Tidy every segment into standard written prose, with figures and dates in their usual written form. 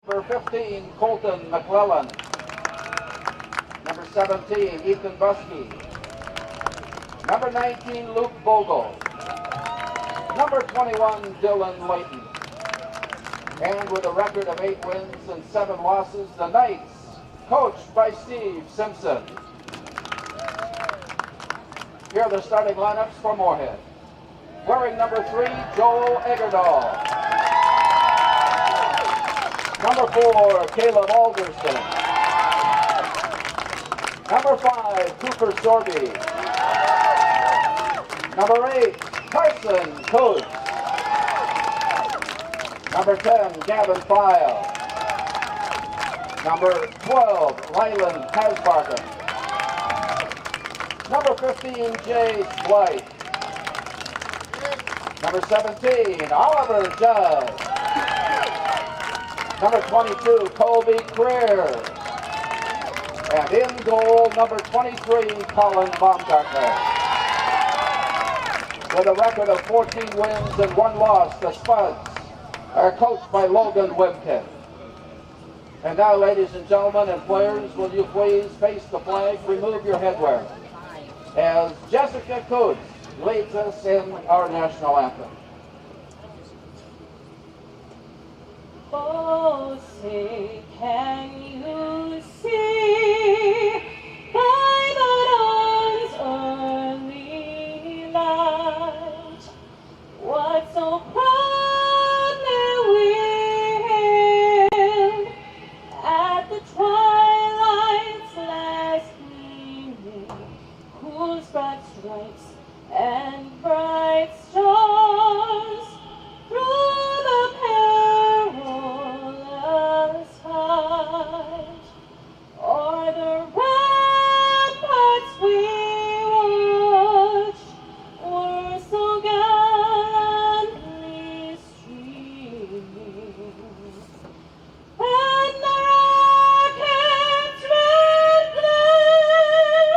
Number 15, Colton McClellan. Number 17, Ethan Buskey. Number 19, Luke Bogle. Number 21, Dylan Layton. And with a record of 8 wins and 7 losses, the Knights, coached by Steve Simpson. Here are the starting lineups for Moorhead. Wearing number 3, Joel Egerdahl. Number 4, Caleb Alderston. Number 5, Cooper Sorby. Number 8, Carson Coates. Number 10, Gavin File. Number 12, Lyland Hasbargen. Number 15, Jay Splight. Number 17, Oliver Judd. Number 22, Colby Creer. And in goal, number 23, Colin Baumgartner. With a record of 14 wins and 1 loss, the Spuds are coached by Logan Wimkin. And now, ladies and gentlemen and players, will you please face the flag, remove your headwear, as Jessica Coates leads us in our national anthem. Oh, say, can you see by the dawn's early light what so proudly we hailed at the twilight's last gleaming, whose broad stripes and bright stars through the perilous fight o'er the ramparts we watched were so gallantly streaming, and the rocket's red glare,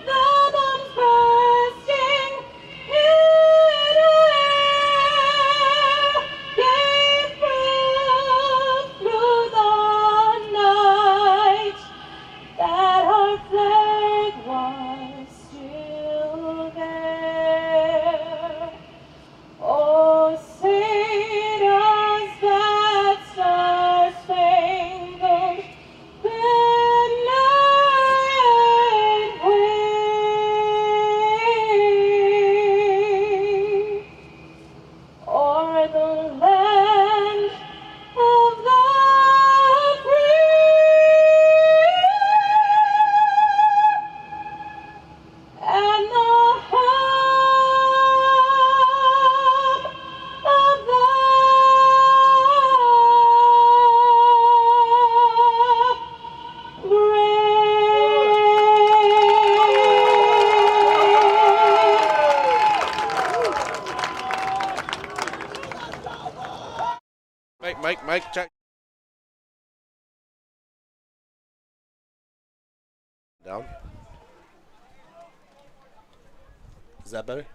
the bombs bursting in air, gave proof through the night that our flag was still there. Oh, say does that star-spangled banner wave o'er the land of the free and the home of the Mike, check. Down. Is that better?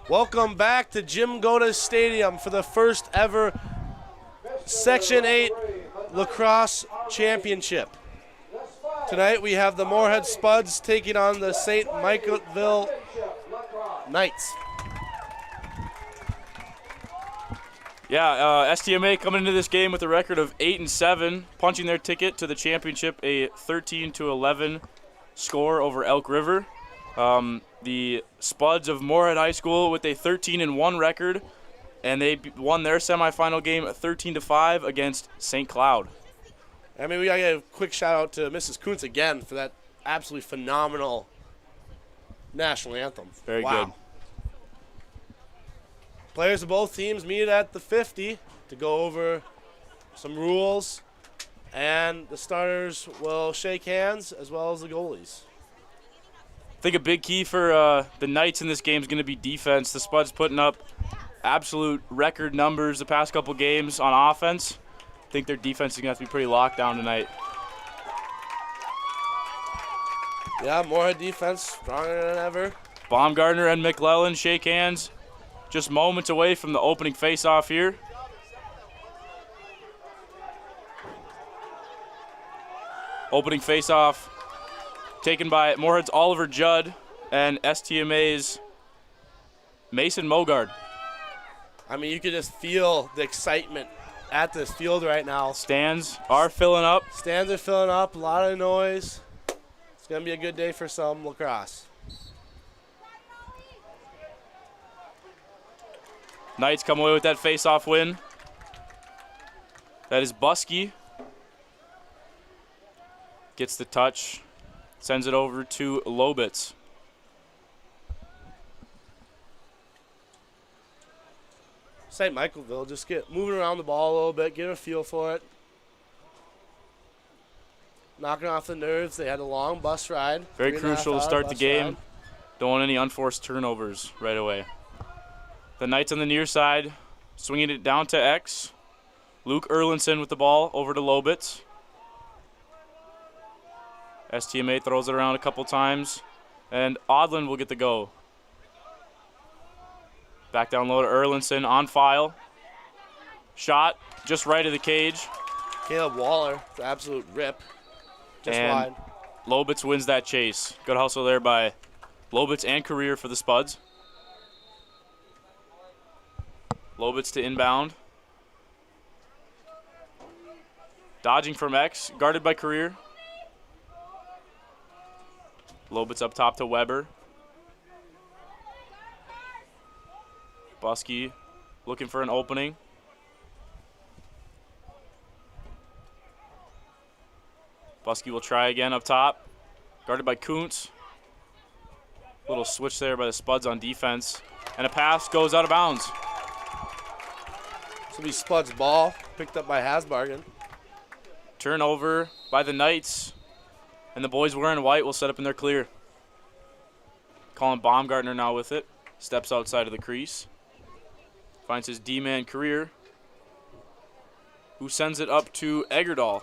Welcome back to Jim Goda Stadium for the first ever Section 8 Lacrosse Championship. Tonight we have the Moorhead Spuds taking on the St. Michaelville Knights. Yeah, STMA coming into this game with a record of 8-7, punching their ticket to the championship, a 13-11 score over Elk River. The Spuds of Moorhead High School with a 13-1 record, and they won their semifinal game 13-5 against St. Cloud. I mean, we gotta give a quick shout out to Mrs. Kuntz again for that absolutely phenomenal national anthem. Very good. Players of both teams meet at the 50 to go over some rules, and the starters will shake hands as well as the goalies. I think a big key for the Knights in this game is going to be defense. The Spuds putting up absolute record numbers the past couple games on offense. I think their defense is going to have to be pretty locked down tonight. Yeah, Moorhead defense stronger than ever. Baumgartner and McClellan shake hands just moments away from the opening face-off here. Opening face-off taken by Moorhead's Oliver Judd and STMA's Mason Mogard. I mean, you can just feel the excitement at this field right now. Stands are filling up. Stands are filling up, a lot of noise. It's going to be a good day for some lacrosse. Knights come away with that face-off win. That is Buskey. Gets the touch, sends it over to Lobitz. St. Michaelville, just get moving around the ball a little bit, get a feel for it. Knocking off the nerves. They had a long bus ride. Very crucial to start the game. Ride. Don't want any unforced turnovers right away. The Knights on the near side, swinging it down to X. Luke Erlinson with the ball over to Lobitz. STMA throws it around a couple times, and Odland will get the go. Back down low to Erlinson, on file. Shot just right of the cage. Caleb Waller, the absolute rip. Just and wide. Lobitz wins that chase. Good hustle there by Lobitz and Career for the Spuds. Lobitz to inbound. Dodging from X, guarded by Career. Lobitz up top to Weber. Buskey looking for an opening. Buskey will try again up top. Guarded by Kuntz. Little switch there by the Spuds on defense. And a pass goes out of bounds. This will be Spud's ball, picked up by Hasbargen. Turnover by the Knights. And the boys wearing white will set up in their clear. Colin Baumgartner now with it. Steps outside of the crease. Finds his D-man Career, who sends it up to Eggerdahl.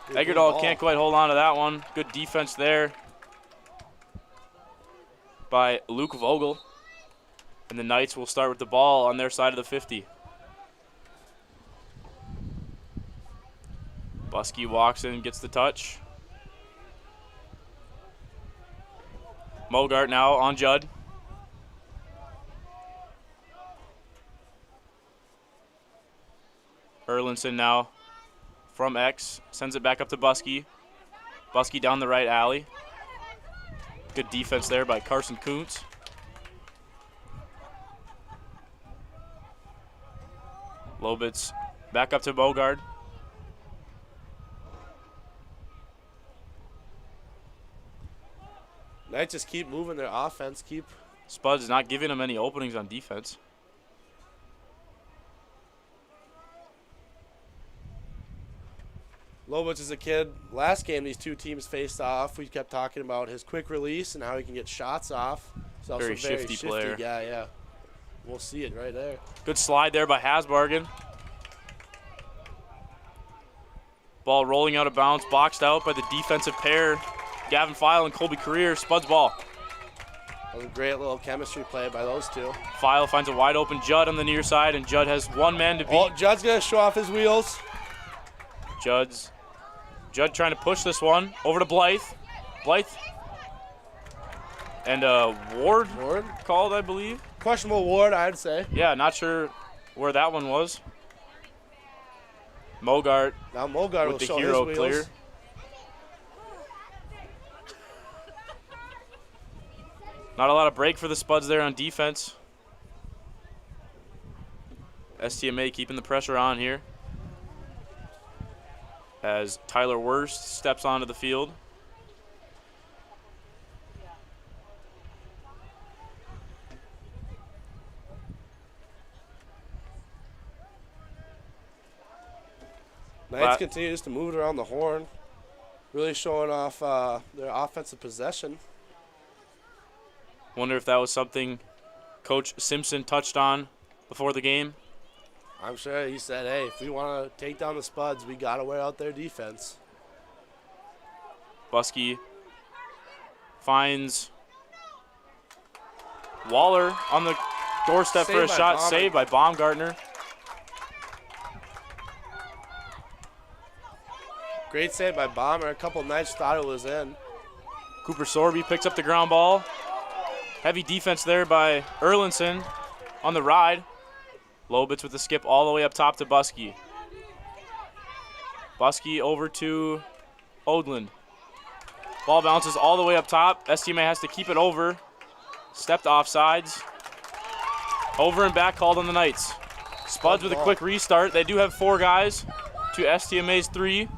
Eggerdahl can't quite hold on to that one. Good defense there by Luke Vogel. And the Knights will start with the ball on their side of the 50. Buskey walks in and gets the touch. Mogart now on Judd. Erlinson now from X, sends it back up to Buskey. Buskey down the right alley. Good defense there by Carson Kuntz. Lobitz back up to Bogard. Knights just keep moving their offense, Spuds not giving them any openings on defense. Lobitz is a kid. Last game, these two teams faced off. We kept talking about his quick release and how he can get shots off. He's also Very shifty player. guy, yeah. We'll see it right there. Good slide there by Hasbargen. Ball rolling out of bounds, boxed out by the defensive pair, Gavin File and Colby Career. Spuds ball. That was a great little chemistry play by those two. File finds a wide open Judd on the near side, and Judd has one man to beat. Oh, Judd's going to show off his wheels. Judd trying to push this one over to Blythe. Blythe. And Ward called, I believe. Questionable Ward, I'd say. Yeah, not sure where that one was. Mogart. Now Mogart will with the show hero his wheels. clear. Not a lot of break for the Spuds there on defense. STMA keeping the pressure on here. As Tyler Wurst steps onto the field. Knights continues to move it around the horn, really showing off their offensive possession. Wonder if that was something Coach Simpson touched on before the game. I'm sure he said, hey, if we want to take down the Spuds, we got to wear out their defense. Buskey finds Waller on the doorstep for a shot. Saved by Baumgartner. Great save by Bomber. A couple Knights thought it was in. Cooper Sorby picks up the ground ball. Heavy defense there by Erlinson on the ride. Lobitz with the skip all the way up top to Buskey. Buskey over to Odland. Ball bounces all the way up top. STMA has to keep it over. Stepped offsides. Over and back called on the Knights. Spuds with a quick restart. They do have 4 guys to STMA's 3.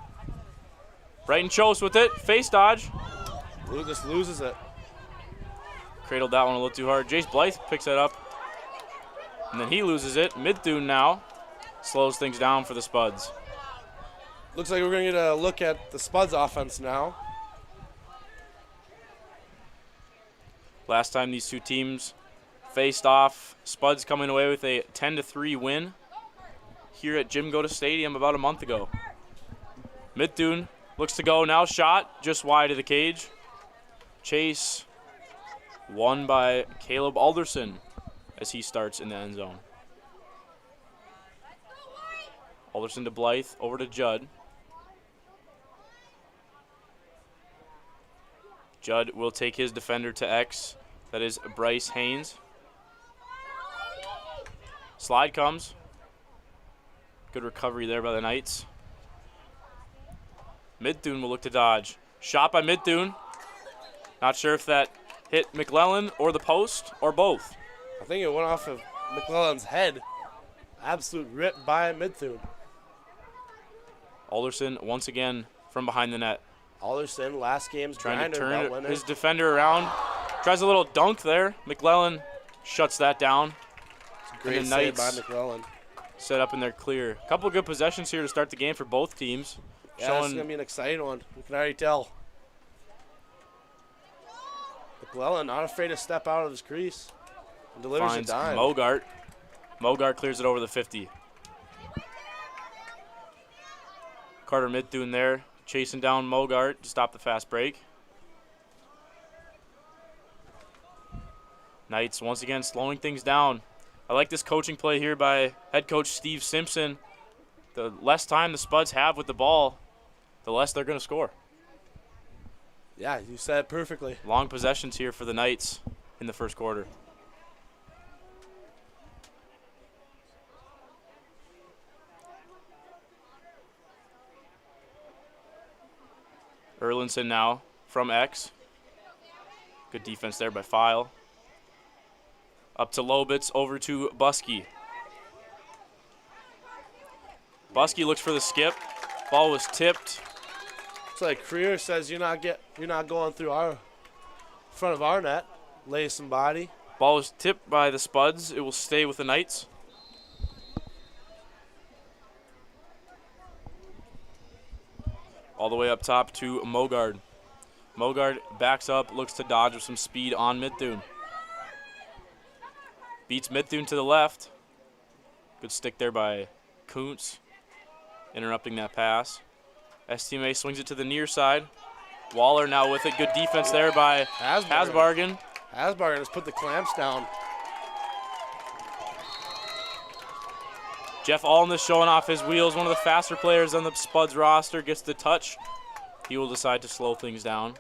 Brighton Chose with it. Face dodge. Just loses it. Cradled that one a little too hard. Jace Blythe picks it up. And then he loses it. Midthune now slows things down for the Spuds. Looks like we're going to get a look at the Spuds offense now. Last time these two teams faced off, Spuds coming away with a 10-3 win here at Jim Goda Stadium about a month ago. Midthune looks to go now, shot just wide of the cage. Chase won by Caleb Alderson as he starts in the end zone. Alderson to Blythe, over to Judd. Judd will take his defender to X. That is Bryce Haynes. Slide comes. Good recovery there by the Knights. Midthune will look to dodge. Shot by Midthune. Not sure if that hit McClellan or the post or both. I think it went off of McClellan's head. Absolute rip by Midthune. Alderson once again from behind the net. Alderson, last game's trying to grinder, turn his defender around. Tries a little dunk there. McClellan shuts that down. Great and the save by Knights McClellan. set up in their clear. A couple good possessions here to start the game for both teams. Yeah, this is going to be an exciting one. You can already tell. McClellan not afraid to step out of his crease and delivers Finds a dime. Mogart. Mogart clears it over the 50. Carter Midthune there, chasing down Mogart to stop the fast break. Knights once again slowing things down. I like this coaching play here by head coach Steve Simpson. The less time the Spuds have with the ball, the less they're going to score. Yeah, you said it perfectly. Long possessions here for the Knights in the first quarter. Erlinson now from X. Good defense there by File. Up to Lobitz, over to Buskey. Buskey looks for the skip. Ball was tipped. It's like Creer says you're not going through our front of our net. Lay some body. Ball was tipped by the Spuds. It will stay with the Knights. All the way up top to Mogard. Mogard backs up, looks to dodge with some speed on Midthune. Beats Midthune to the left. Good stick there by Kuntz, interrupting that pass. STMA swings it to the near side. Waller now with it. Good defense there by Hasbargen. Hasbargen has put the clamps down. Jeff Allness showing off his wheels. One of the faster players on the Spuds roster gets the touch. He will decide to slow things down.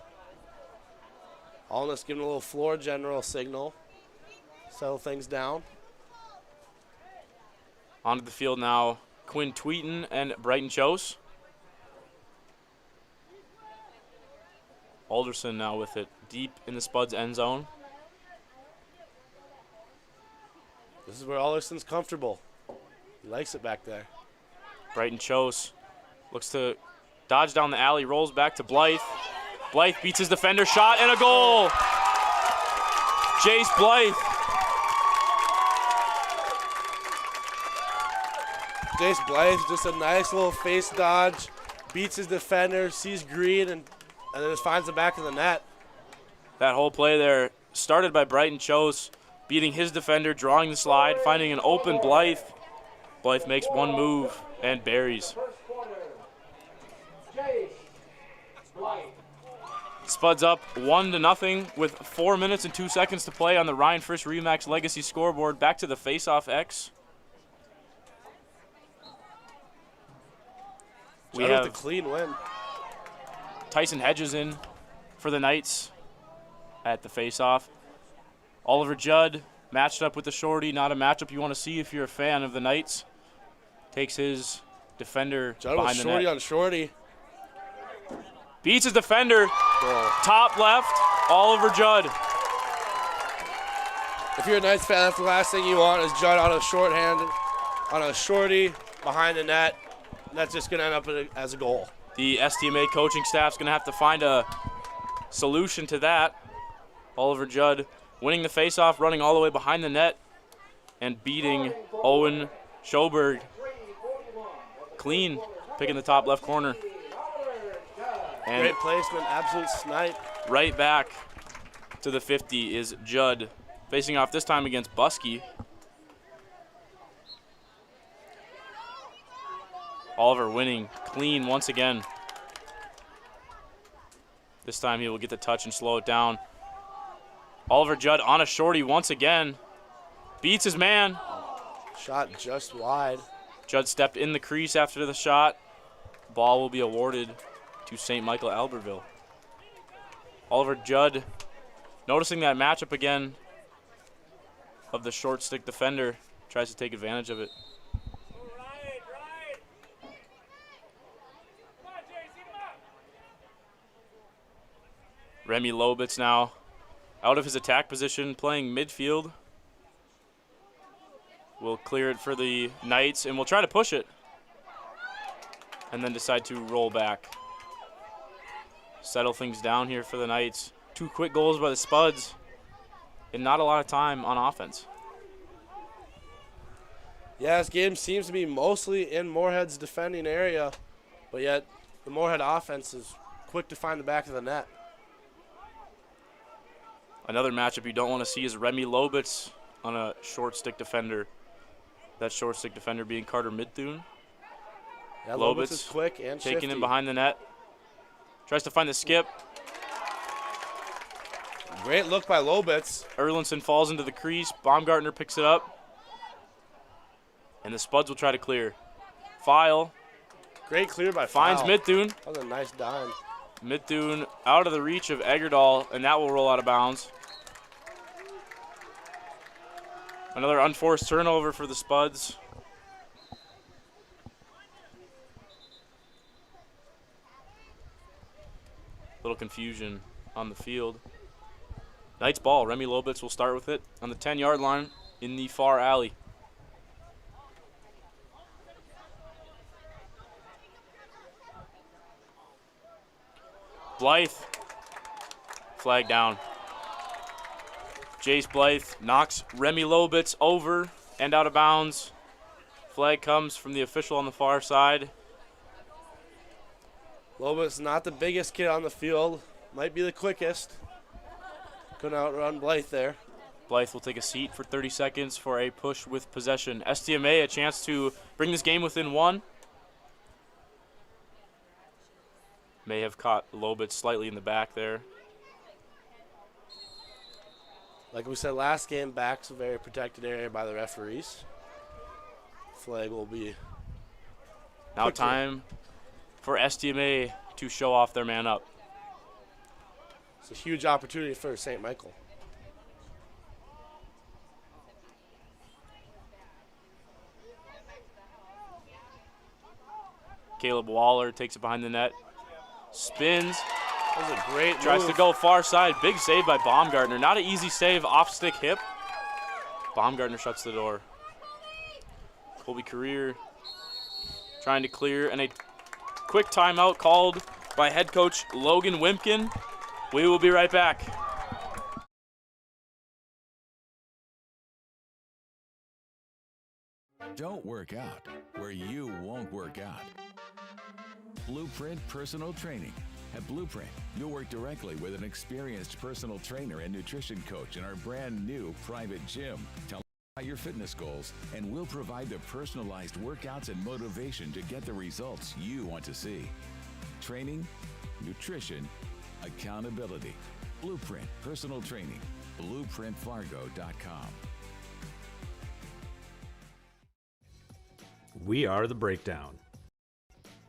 Allness giving a little floor general signal. Settle things down. Onto the field now, Quinn Tweeton and Brighton Chose. Alderson now with it deep in the Spuds end zone. This is where Alderson's comfortable. He likes it back there. Brighton Chose looks to dodge down the alley, rolls back to Blythe. Blythe beats his defender, shot, and a goal! Jace Blythe. Jace Blythe, just a nice little face dodge. Beats his defender, sees green, and then just finds the back of the net. That whole play there started by Brighton Chose, beating his defender, drawing the slide, finding an open Blythe. Blythe makes one move and buries. Spuds up 1-0 with 4 minutes and 2 seconds to play on the Ryan Frisch Remax Legacy scoreboard. Back to the face-off X. We have the clean win. Tyson Hedges in for the Knights at the face-off. Oliver Judd matched up with the shorty. Not a matchup you want to see if you're a fan of the Knights. Takes his defender Judd behind was the shorty net. on shorty. Beats his defender. Goal. Top left, Oliver Judd. If you're a Knights fan, that's the last thing you want is Judd on a shorthanded, on a shorty behind the net. That's just going to end up as a goal. The STMA coaching staff's going to have to find a solution to that. Oliver Judd winning the faceoff, running all the way behind the net, and beating Owen Schoberg clean, picking the top left corner. And great placement, absolute snipe. right back to the 50 is Judd, facing off this time against Buskey. Oliver winning clean once again. This time he will get the touch and slow it down. Oliver Judd on a shorty once again. Beats his man. Shot just wide. Judd stepped in the crease after the shot. Ball will be awarded to St. Michael Albertville. Oliver Judd noticing that matchup again of the short stick defender. Tries to take advantage of it. Remy Lobitz now out of his attack position, playing midfield. Will clear it for the Knights, and will try to push it. And then decide to roll back. Settle things down here for the Knights. 2 quick goals by the Spuds, and not a lot of time on offense. Yeah, this game seems to be mostly in Moorhead's defending area, but yet the Moorhead offense is quick to find the back of the net. Another matchup you don't want to see is Remy Lobitz on a short stick defender. That short stick defender being Carter Midthune. Yeah, Lobitz is quick and taking shifty. him behind the net. Tries to find the skip. Great look by Lobitz. Erlinson falls into the crease. Baumgartner picks it up. And the Spuds will try to clear. File. Great clear by Finds Foul. Midthune. That was a nice dime. Midthune out of the reach of Eggerdahl, and that will roll out of bounds. Another unforced turnover for the Spuds. Little confusion on the field. Knights ball. Remy Lobitz will start with it on the 10-yard line in the far alley. Blythe, flag down. Jace Blythe knocks Remy Lobitz over and out of bounds. Flag comes from the official on the far side. Lobitz not the biggest kid on the field. Might be the quickest. Couldn't outrun Blythe there. Blythe will take a seat for 30 seconds for a push with possession. STMA a chance to bring this game within 1. May have caught Lobitz slightly in the back there. Like we said last game, back's a very protected area by the referees. Flag will be Now quickly. time for STMA to show off their man up. It's a huge opportunity for St. Michael. Caleb Waller takes it behind the net. Spins. That was a great Tries move. to go far side. Big save by Baumgartner. Not an easy save off stick hip. Baumgartner shuts the door. Colby Career trying to clear, and a quick timeout called by head coach Logan Wimpkin. We will be right back. Don't work out where you won't work out. Blueprint Personal Training. At Blueprint, you'll work directly with an experienced personal trainer and nutrition coach in our brand new private gym. Tell about your fitness goals, and we'll provide the personalized workouts and motivation to get the results you want to see. Training, nutrition, accountability. Blueprint Personal Training. BlueprintFargo.com. We are The Breakdown.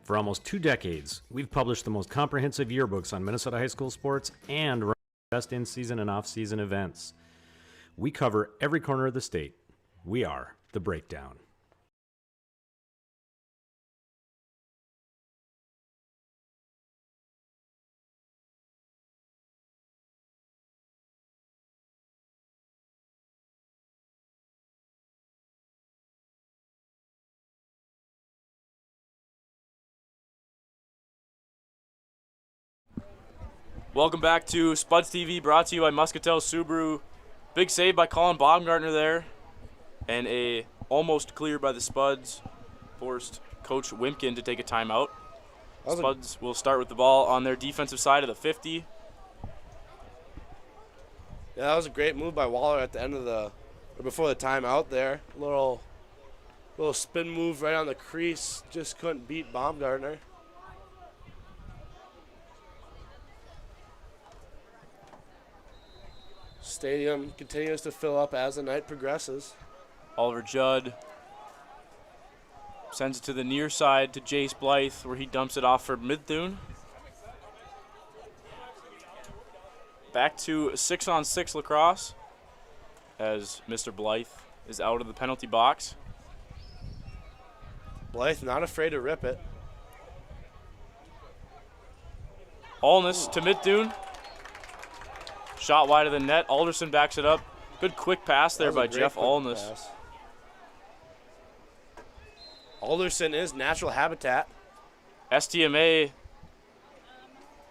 For almost 2 decades, we've published the most comprehensive yearbooks on Minnesota high school sports and run best in-season and off-season events. We cover every corner of the state. We are The Breakdown. Welcome back to Spuds TV, brought to you by Muscatel Subaru. Big save by Colin Baumgartner there, and a almost clear by the Spuds. Forced Coach Wimpkin to take a timeout. Spuds will start with the ball on their defensive side of the 50. Yeah, that was a great move by Waller at the end of or before the timeout there. Little spin move right on the crease. Just couldn't beat Baumgartner. Stadium continues to fill up as the night progresses. Oliver Judd sends it to the near side to Jace Blythe, where he dumps it off for Midthune. Back to 6-on-6 lacrosse as Mr. Blythe is out of the penalty box. Blythe not afraid to rip it. Allness to Midthune. Shot wide of the net. Alderson backs it up. Good quick pass there by Jeff Allness. Alderson is natural habitat. STMA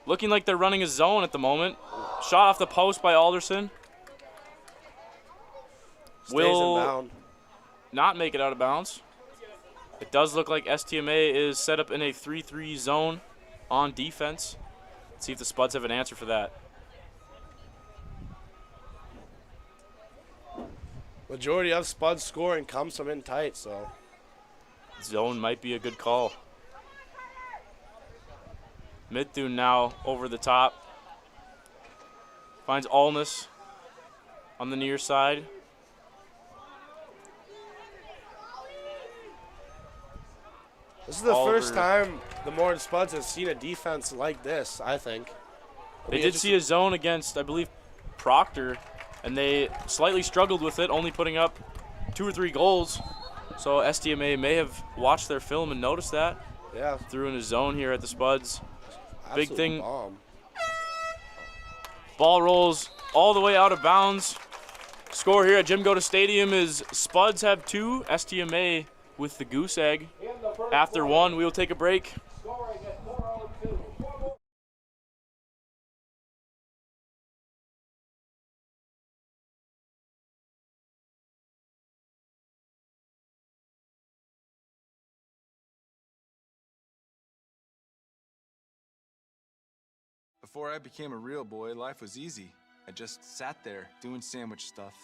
looking like they're running a zone at the moment. Shot off the post by Alderson. Will inbound. Not make it out of bounds. It does look like STMA is set up in a 3-3 zone on defense. Let's see if the Spuds have an answer for that. Majority of Spuds scoring comes from in tight, so zone might be a good call. Midthune now over the top. Finds Allness on the near side. This is the first time the Moorhead Spuds have seen a defense like this, I think. They did see a zone against, I believe, Proctor, and they slightly struggled with it, only putting up 2 or 3 goals. So STMA may have watched their film and noticed that. Yeah. Threw in a zone here at the Spuds. Big thing. Bomb. Ball rolls all the way out of bounds. Score here at Jim Goda Stadium is Spuds have 2, STMA with the goose egg. After 1, we will take a break. Before I became a real boy, life was easy. I just sat there doing sandwich stuff.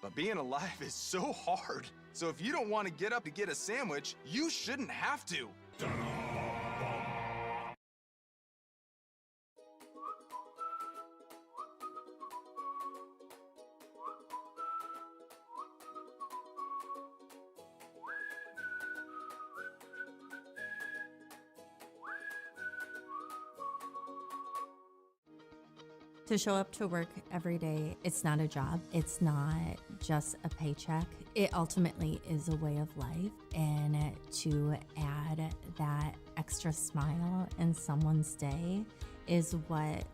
But being alive is so hard. So if you don't want to get up to get a sandwich, you shouldn't have to. To show up to work every day, it's not a job. It's not just a paycheck. It ultimately is a way of life. And to add that extra smile in someone's day is what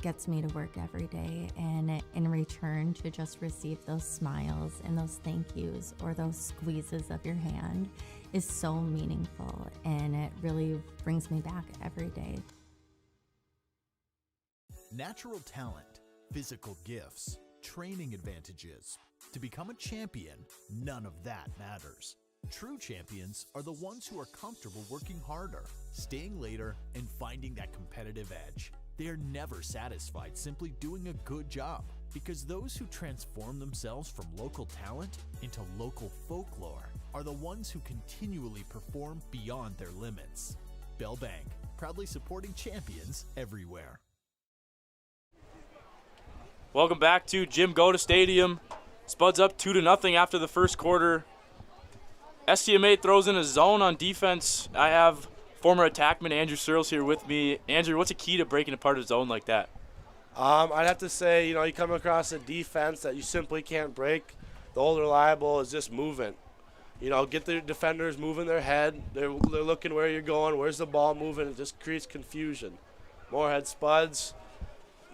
gets me to work every day. And in return, to just receive those smiles and those thank yous or those squeezes of your hand is so meaningful. And it really brings me back every day. Natural talent, physical gifts, training advantages. To become a champion, none of that matters. True champions are the ones who are comfortable working harder, staying later, and finding that competitive edge. They are never satisfied simply doing a good job, because those who transform themselves from local talent into local folklore are the ones who continually perform beyond their limits. Bell Bank, proudly supporting champions everywhere. Welcome back to Jim Goda Stadium. Spuds up 2-0 after the first quarter. STMA throws in a zone on defense. I have Former attackman Andrew Searles here with me. Andrew, what's a key to breaking apart a zone like that? I'd have to say, you come across a defense that you simply can't break. The old reliable is just movement. Get the defenders moving their head. They're looking where you're going. Where's the ball moving? It just creates confusion. Moorhead Spuds,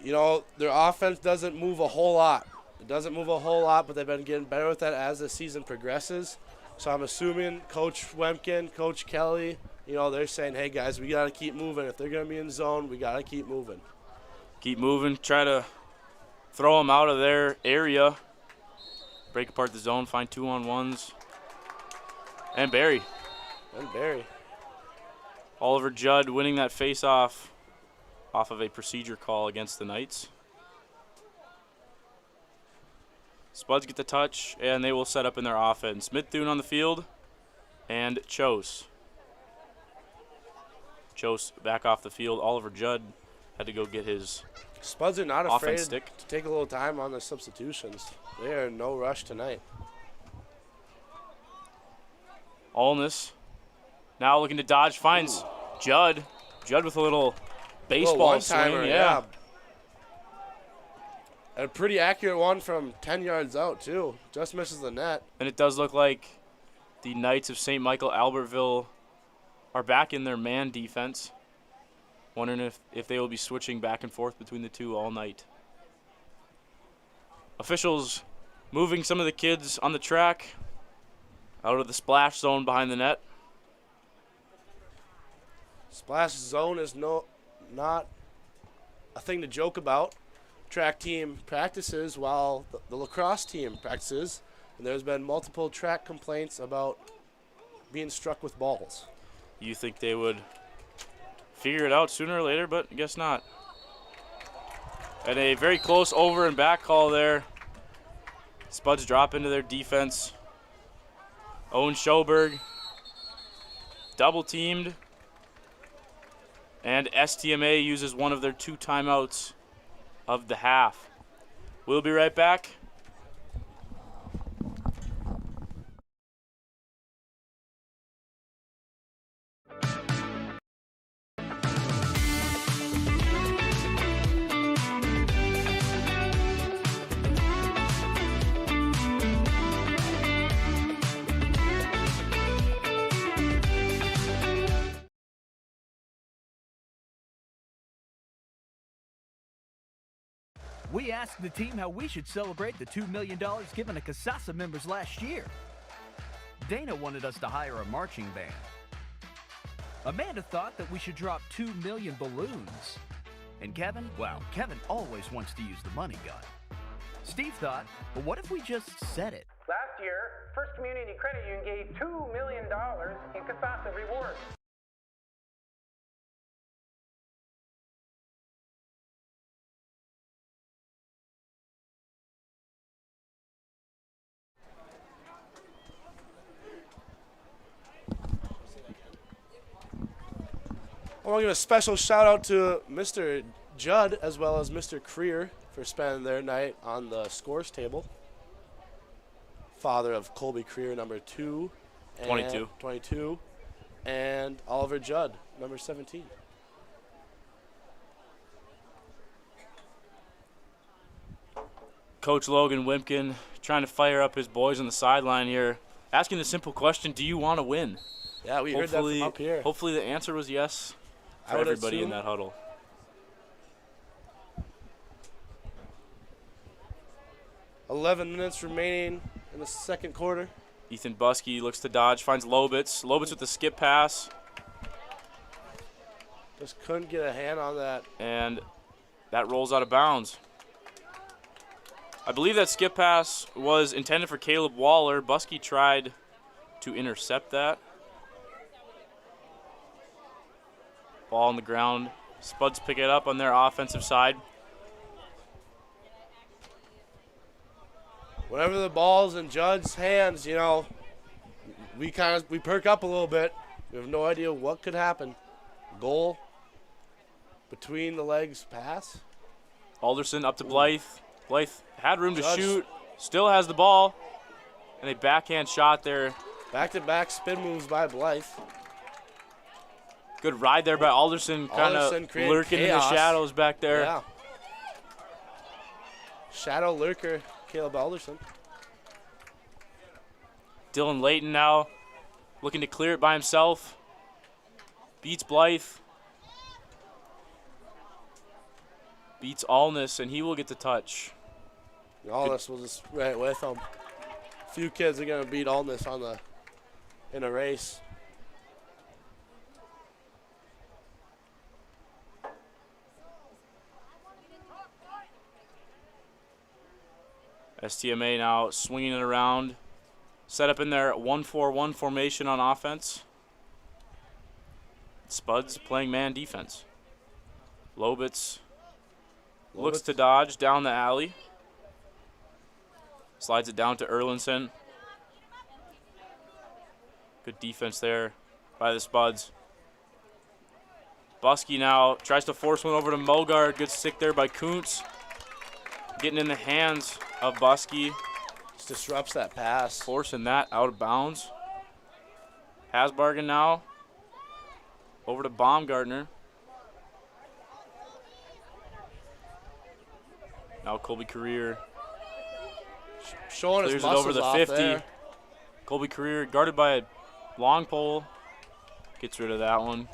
their offense doesn't move a whole lot. It doesn't move a whole lot, but they've been getting better with that as the season progresses. So I'm assuming Coach Wemkin, Coach Kelly, they're saying, hey, guys, we got to keep moving. If they're going to be in zone, we got to keep moving. Keep moving. Try to throw them out of their area. Break apart the zone. Find 2-on-1s. And Barry. Oliver Judd winning that face-off off of a procedure call against the Knights. Spuds get the touch, and they will set up in their offense. Smith-Thune on the field, and Chose. Chose back off the field. Oliver Judd had to go get his Spuds are not afraid offense stick. to take a little time on the substitutions. They are in no rush tonight. Allness now looking to dodge, finds Judd. Judd with a little baseball swing. Yeah. A pretty accurate one from 10 yards out, too. Just misses the net. And it does look like the Knights of St. Michael Albertville are back in their man defense. Wondering if they will be switching back and forth between the two all night. Officials moving some of the kids on the track out of the splash zone behind the net. Splash zone is not a thing to joke about. Track team practices while the lacrosse team practices, and there's been multiple track complaints about being struck with balls. You think they would figure it out sooner or later, but I guess not. And a very close over and back call there. Spuds drop into their defense. Owen Schoberg double teamed. And STMA uses one of their 2 timeouts of the half. We'll be right back. We asked the team how we should celebrate the $2 million given to Casasa members last year. Dana wanted us to hire a marching band. Amanda thought that we should drop 2 million balloons. And Kevin, well, Kevin always wants to use the money gun. Steve thought, well, what if we just said it? Last year, First Community Credit Union gave $2 million in Casasa rewards. I want to give a special shout out to Mr. Judd as well as Mr. Creer for spending their night on the scores table. Father of Colby Creer, number 22, and Oliver Judd, number 17. Coach Logan Wimpkin trying to fire up his boys on the sideline here, asking the simple question, do you want to win? Yeah, we heard that from up here. Hopefully the answer was yes for everybody in that huddle. $11 minutes remaining in the second quarter. Ethan Buskey looks to dodge, finds Lobitz. Lobitz with the skip pass. Just couldn't get a hand on that. And that rolls out of bounds. I believe that skip pass was intended for Caleb Waller. Buskey tried to intercept that. Ball on the ground. Spuds pick it up on their offensive side. Whenever the ball's in Judd's hands, you know, we perk up a little bit. We have no idea what could happen. Goal, between the legs pass. Alderson up to Blythe. Blythe had room to shoot, still has the ball, and a backhand shot there. Back-to-back spin moves by Blythe. Good ride there by Alderson, kind of created lurking in the chaos. shadows back there. Yeah. Shadow lurker, Caleb Alderson. Dylan Layton now looking to clear it by himself. Beats Blythe. Beats Allness, and he will get the touch. Allness was just right with him. A few kids are gonna beat Allness in a race. STMA now swinging it around. Set up in their 1-4-1 formation on offense. Spuds playing man defense. Lobitz looks to dodge down the alley. Slides it down to Erlinson. Good defense there by the Spuds. Buskey now tries to force one over to Mogard. Good stick there by Kuntz. Getting in the hands of Buskey. Just disrupts that pass. Forcing that out of bounds. Hasbargen now over to Baumgartner. Now Colby Career showing his clears it muscles over the off 50. there. Colby Career guarded by a long pole. Gets rid of that one.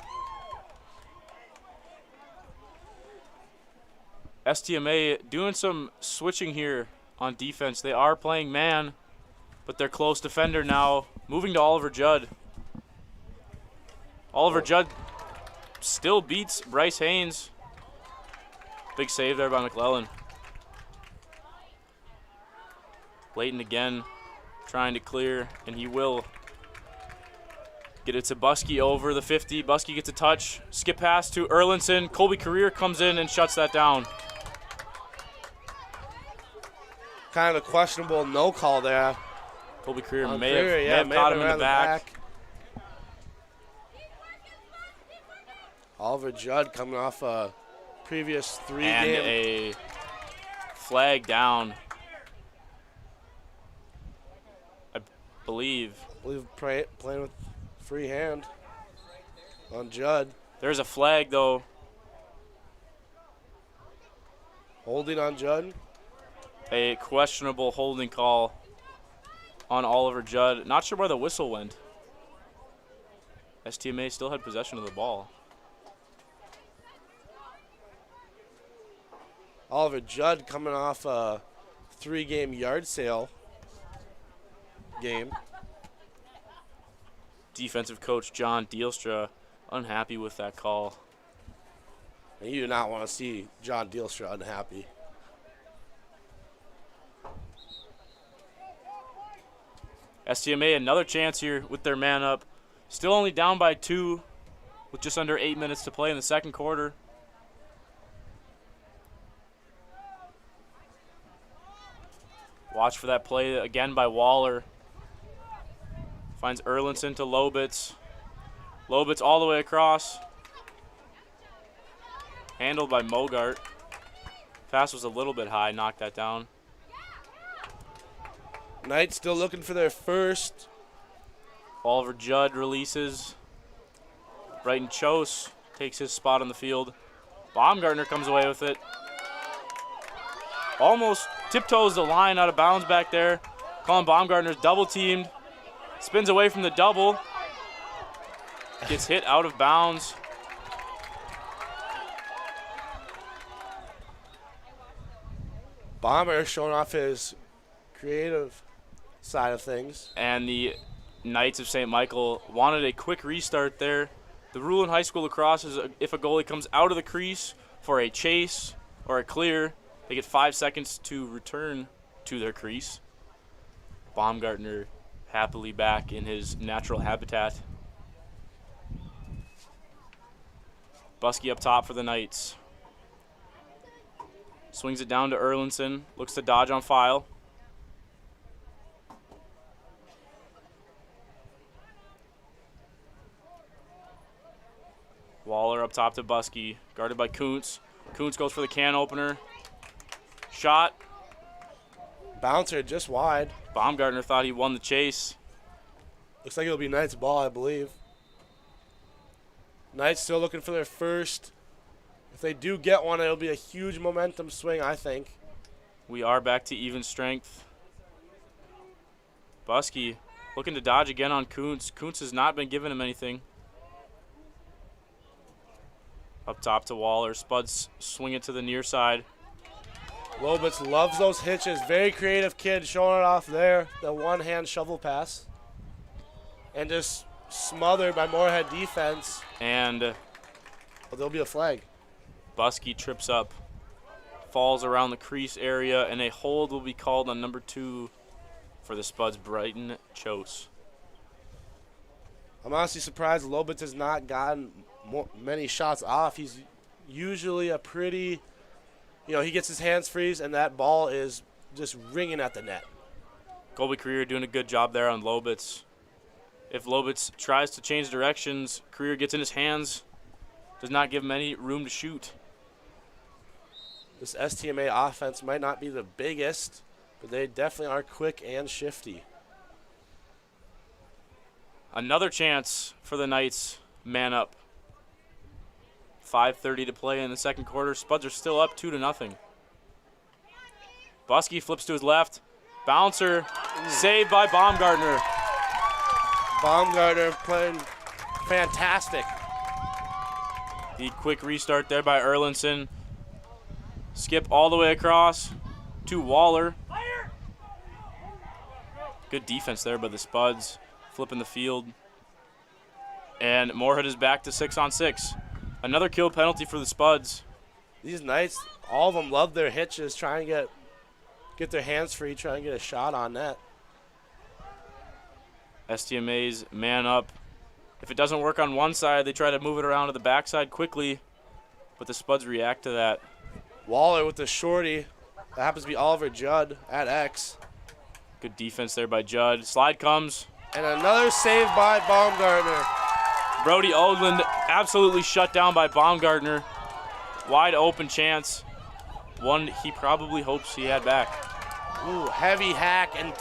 STMA doing some switching here on defense. They are playing man, but their close defender now moving to Oliver Judd. Oliver Judd still beats Bryce Haynes. Big save there by McClellan. Layton again trying to clear, and he will get it to Buskey over the 50. Buskey gets a touch. Skip pass to Erlinson. Colby Career comes in and shuts that down. Kind of a questionable no call there. Colby Career On may Career, have caught him in the back. Oliver Judd coming off a previous And game. a flag down. I believe. Playing with free hand on Judd. There's a flag, though. Holding on Judd. A questionable holding call on Oliver Judd. Not sure where the whistle went. STMA still had possession of the ball. Oliver Judd coming off a 3-game yard sale game. Defensive coach John Deelstra unhappy with that call. And you do not want to see John Deelstra unhappy. STMA another chance here with their man up. Still only down by 2 with just under 8 minutes to play in the second quarter. Watch for that play again by Waller. Finds Erlinson to Lobitz. Lobitz all the way across. Handled by Mogart. Pass was a little bit high, knocked that down. Knights still looking for their first. Oliver Judd releases. Brighton Chose takes his spot on the field. Baumgartner comes away with it. Almost tiptoes the line out of bounds back there. Colin Baumgartner's double teamed. Spins away from the double. Gets hit out of bounds. Bomber showing off his creative side of things. And the Knights of St. Michael wanted a quick restart there. The rule in high school lacrosse is if a goalie comes out of the crease for a chase or a clear, they get 5 seconds to return to their crease. Baumgartner happily back in his natural habitat. Buskey up top for the Knights. Swings it down to Erlinson. Looks to dodge on file. Waller up top to Buskey. Guarded by Kuntz. Kuntz goes for the can opener. Shot. Bouncer just wide. Baumgartner thought he won the chase. Looks like it'll be Knights' ball, I believe. Knights still looking for their first. If they do get one, it'll be a huge momentum swing, I think. We are back to even strength. Buskey looking to dodge again on Kuntz. Kuntz has not been giving him anything. Up top to Waller. Spuds swing it to the near side. Lobitz loves those hitches. Very creative kid showing it off there. The one-hand shovel pass. And just smothered by Moorhead defense. And there'll be a flag. Buskey trips up, falls around the crease area, and a hold will be called on number 2 for the Spuds, Brighton Chose. I'm honestly surprised Lobitz has not gotten many shots off. He's usually a pretty, he gets his hands freeze, and that ball is just ringing at the net. Colby Creer doing a good job there on Lobitz. If Lobitz tries to change directions, Creer gets in his hands, does not give him any room to shoot. This STMA offense might not be the biggest, but they definitely are quick and shifty. Another chance for the Knights, man up. 5:30 to play in the second quarter. Spuds are still up 2-0. Buskey flips to his left. Bouncer, saved by Baumgartner. Baumgartner playing fantastic. The quick restart there by Erlinson. Skip all the way across to Waller. Good defense there by the Spuds, flipping the field. And Moorhead is back to 6-on-6. Another kill penalty for the Spuds. These Knights, all of them love their hitches, trying to get their hands free, trying to get a shot on net. STMA's man up. If it doesn't work on one side, they try to move it around to the backside quickly, but the Spuds react to that. Waller with the shorty. That happens to be Oliver Judd at X. Good defense there by Judd. Slide comes. And another save by Baumgartner. Brody Odland absolutely shut down by Baumgartner. Wide open chance. One he probably hopes he had back. Ooh, heavy hack, and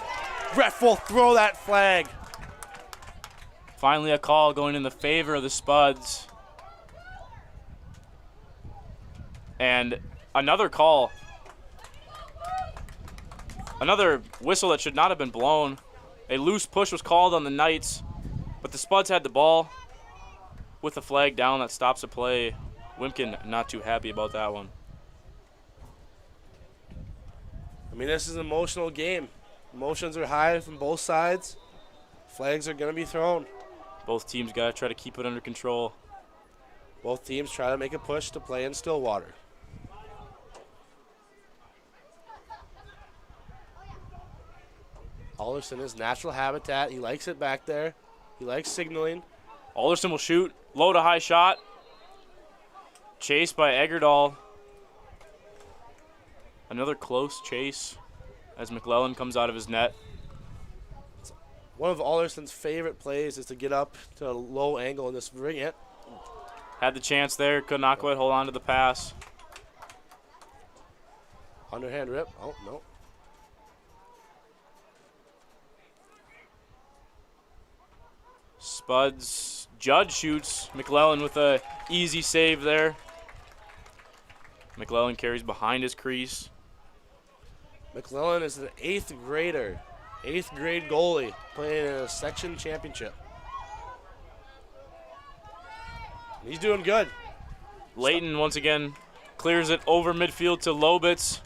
ref will throw that flag. Finally a call going in the favor of the Spuds. And another call. Another whistle that should not have been blown. A loose push was called on the Knights, but the Spuds had the ball with the flag down that stops the play. Wimpkin not too happy about that one. I mean, this is an emotional game. Emotions are high from both sides. Flags are going to be thrown. Both teams got to try to keep it under control. Both teams try to make a push to play in Stillwater. Alderson is natural habitat. He likes it back there. He likes signaling. Alderson will shoot. Low to high shot. Chased by Eggerdahl. Another close chase as McClellan comes out of his net. One of Alderson's favorite plays is to get up to a low angle and just ring it. Had the chance there. Could not quite hold on to the pass. Underhand rip. Oh, no. Spuds. Judd shoots. McClellan with a easy save there. McClellan carries behind his crease. McClellan is an 8th grader. 8th grade goalie playing in a section championship. He's doing good. Layton once again clears it over midfield to Lobitz.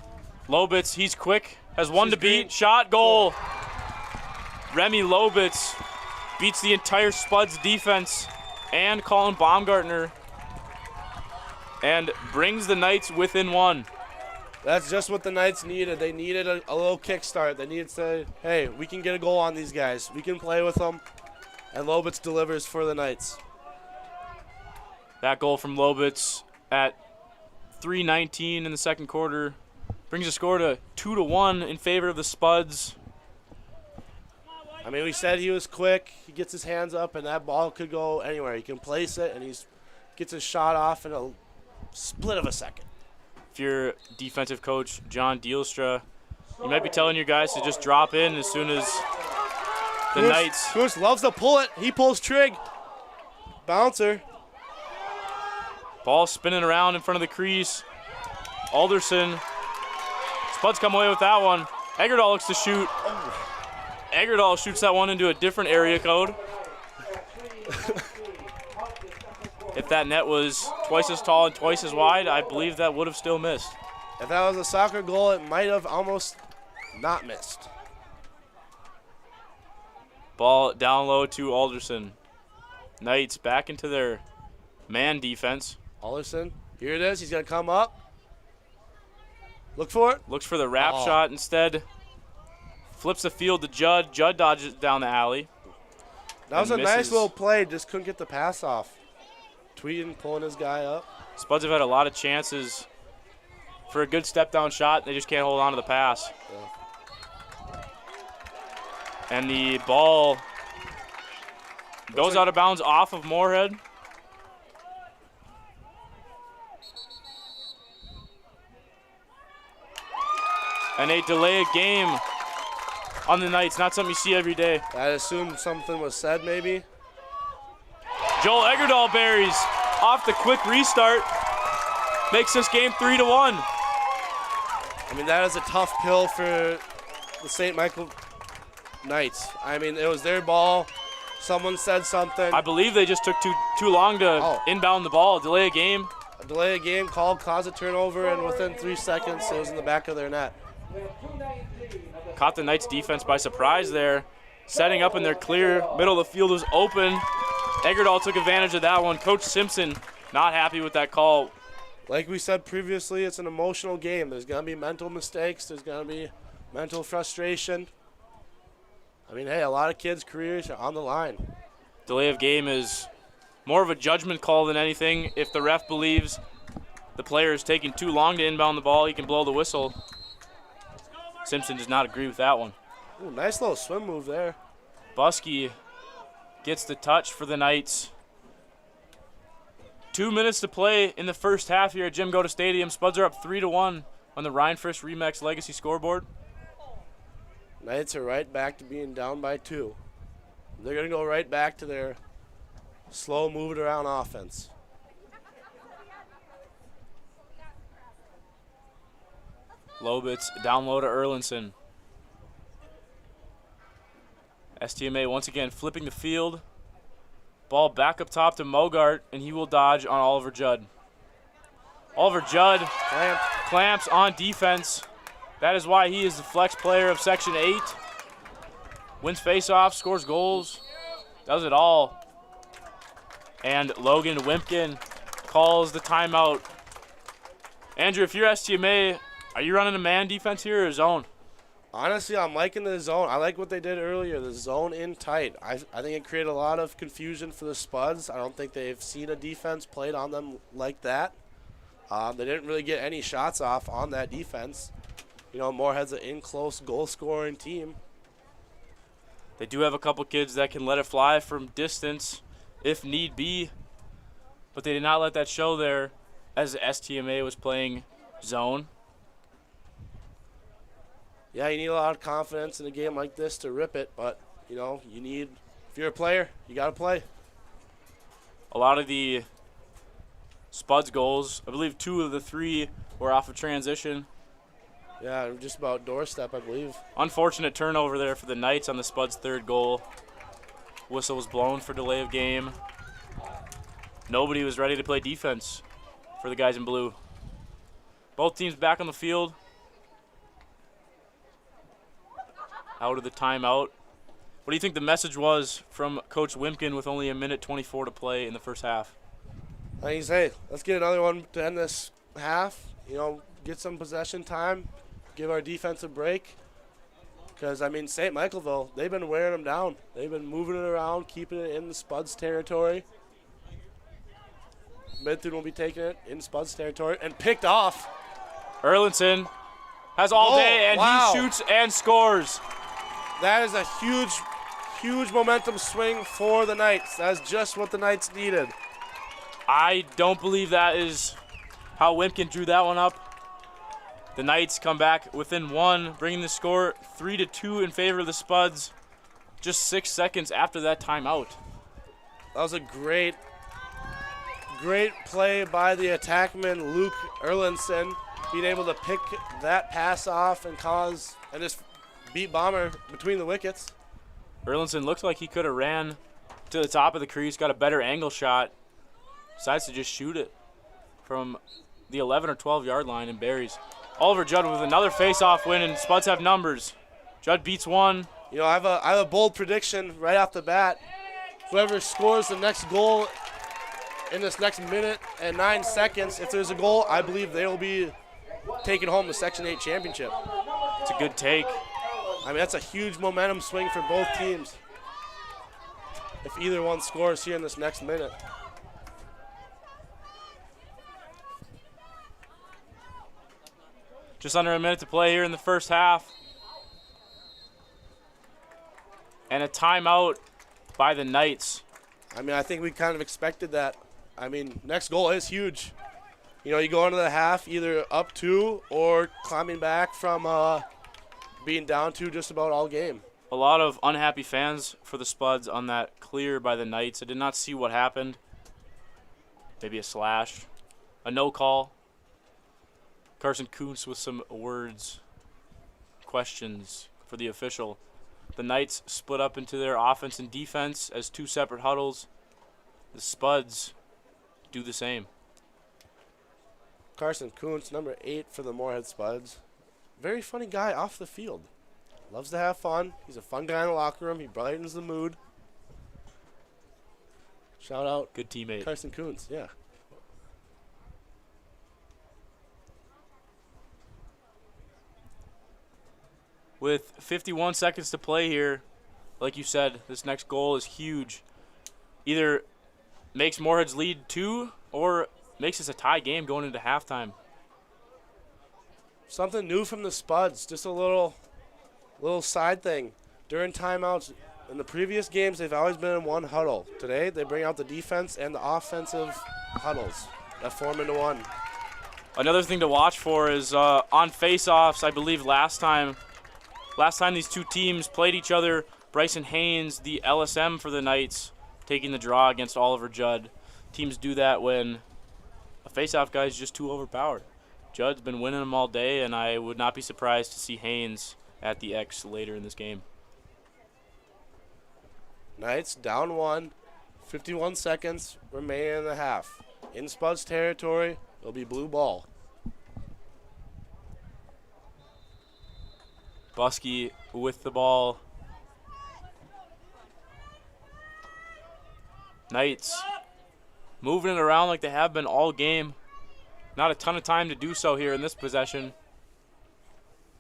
Lobitz, he's quick, has one to beat. Shot, goal. Remy Lobitz beats the entire Spuds defense and Colin Baumgartner and brings the Knights within one. That's just what the Knights needed. They needed a little kickstart. They needed to say, hey, we can get a goal on these guys. We can play with them. And Lobitz delivers for the Knights. That goal from Lobitz at 3:19 in the second quarter brings the score to 2-1 in favor of the Spuds. I mean, we said he was quick. He gets his hands up, and that ball could go anywhere. He can place it, and he gets his shot off in a split of a second. If you're defensive coach John Dielstra, you might be telling your guys to just drop in as soon as the Knights. Kuntz loves to pull it. He pulls trig. Bouncer. Ball spinning around in front of the crease. Alderson. Spuds come away with that one. Eggerdahl looks to shoot. Eggerdahl shoots that one into a different area code. If that net was twice as tall and twice as wide, I believe that would have still missed. If that was a soccer goal, it might have almost not missed. Ball down low to Alderson. Knights back into their man defense. Alderson, here it is. He's going to come up. Look for it. Looks for the wrap shot instead. Flips the field to Judd. Judd dodges down the alley. That was a nice little play. Just couldn't get the pass off. Tweeden pulling his guy up. Spuds have had a lot of chances for a good step-down shot. They just can't hold on to the pass. Yeah. And the ball goes out of bounds off of Moorhead. And they delay a game on the Knights. Not something you see every day. I assume something was said maybe. Joel Eggerdahl buries off the quick restart. Makes this game 3-1. I mean, that is a tough pill for the St. Michael Knights. I mean, it was their ball. Someone said something. I believe they just took too long to inbound the ball, delay a game. Delay a game, called, cause a turnover, and within 3 seconds, it was in the back of their net. Caught the Knights defense by surprise there. Setting up in their clear. Middle of the field was open. Eggerdahl took advantage of that one. Coach Simpson not happy with that call. Like we said previously, it's an emotional game. There's going to be mental mistakes. There's going to be mental frustration. I mean, hey, a lot of kids' careers are on the line. Delay of game is more of a judgment call than anything. If the ref believes the player is taking too long to inbound the ball, he can blow the whistle. Simpson does not agree with that one. Ooh, nice little swim move there. Buskey gets the touch for the Knights. 2 minutes to play in the first half here at Jim Goda Stadium. Spuds are up 3-1 on the Rheinfrisch Remax Legacy scoreboard. Knights are right back to being down by 2. They're going to go right back to their slow moving around offense. Lobitz down low to Erlinson. STMA once again flipping the field. Ball back up top to Mogart, and he will dodge on Oliver Judd. Oliver Judd clamps on defense. That is why he is the flex player of Section 8. Wins faceoff, scores goals, does it all. And Logan Wimpkin calls the timeout. Andrew, if you're STMA, are you running a man defense here or zone? Honestly, I'm liking the zone. I like what they did earlier, the zone in tight. I think it created a lot of confusion for the Spuds. I don't think they've seen a defense played on them like that. They didn't really get any shots off on that defense. You know, Moorhead's an in-close goal-scoring team. They do have a couple kids that can let it fly from distance if need be, but they did not let that show there as the STMA was playing zone. Yeah, you need a lot of confidence in a game like this to rip it, but, you know, you need, if you're a player, you got to play. A lot of the Spuds goals, I believe 2 of the 3 were off of transition. Yeah, just about doorstep, I believe. Unfortunate turnover there for the Knights on the Spuds' 3rd goal. Whistle was blown for delay of game. Nobody was ready to play defense for the guys in blue. Both teams back on the field. Out of the timeout. What do you think the message was from Coach Wimpkin with only 1:24 to play in the first half? I think, hey, let's get another one to end this half. You know, get some possession time, give our defense a break. Because, I mean, St. Michaelville, they've been wearing them down. They've been moving it around, keeping it in the Spuds territory. Midtown will be taking it in Spuds territory and picked off. Erlinson has all day, and he shoots and scores. That is a huge, huge momentum swing for the Knights. That's just what the Knights needed. I don't believe that is how Wimpkin drew that one up. The Knights come back within 1, bringing the score 3-2 in favor of the Spuds just 6 seconds after that timeout. That was a great great play by the attackman, Luke Erlinson, being able to pick that pass off and just beat Bomber between the wickets. Erlinson looks like he could have ran to the top of the crease, got a better angle shot, decides to just shoot it from the 11 or 12 yard line and buries. Oliver Judd with another face-off win, and Spuds have numbers. Judd beats one. You know, I have a bold prediction right off the bat. Whoever scores the next goal in this next minute and 9 seconds, if there's a goal, I believe they will be taking home the Section 8 championship. It's a good take. I mean, that's a huge momentum swing for both teams if either one scores here in this next minute. Just under a minute to play here in the first half. And a timeout by the Knights. I mean, I think we kind of expected that. I mean, next goal is huge. You know, you go into the half either up 2 or climbing back from being down 2 just about all game. A lot of unhappy fans for the Spuds on that clear by the Knights. I did not see what happened. Maybe a slash, a no call. Carson Kuntz with some questions for the official. The Knights split up into their offense and defense as 2 separate huddles. The Spuds do the same. Carson Kuntz, number 8 for the Moorhead Spuds. Very funny guy off the field. Loves to have fun. He's a fun guy in the locker room. He brightens the mood. Shout out. Good teammate. Carson Kuntz, yeah. With 51 seconds to play here, like you said, this next goal is huge. Either makes Moorhead's lead 2 or makes this a tie game going into halftime. Something new from the Spuds, just a little side thing. During timeouts, in the previous games, they've always been in one huddle. Today, they bring out the defense and the offensive huddles that form into one. Another thing to watch for is on face-offs. I believe last time these two teams played each other, Bryson Haynes, the LSM for the Knights, taking the draw against Oliver Judd. Teams do that when a face-off guy is just too overpowered. Judd's been winning them all day, and I would not be surprised to see Haynes at the X later in this game. Knights down 1, 51 seconds remaining in the half. In Spuds territory, it'll be blue ball. Buskey with the ball. Knights moving it around like they have been all game. Not a ton of time to do so here in this possession.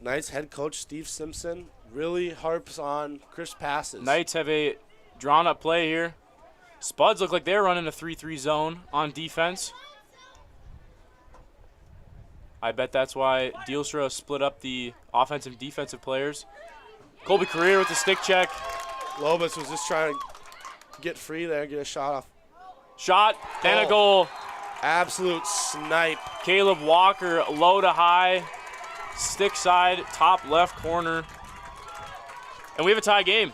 Knights head coach Steve Simpson really harps on crisp passes. Knights have a drawn-up play here. Spuds look like they're running a 3-3 zone on defense. I bet that's why Dielstra split up the offensive and defensive players. Colby Carrier with the stick check. Lobus was just trying to get free there, get a shot off. Shot and a goal. Absolute snipe. Caleb Walker, low to high, stick side, top left corner. And we have a tie game.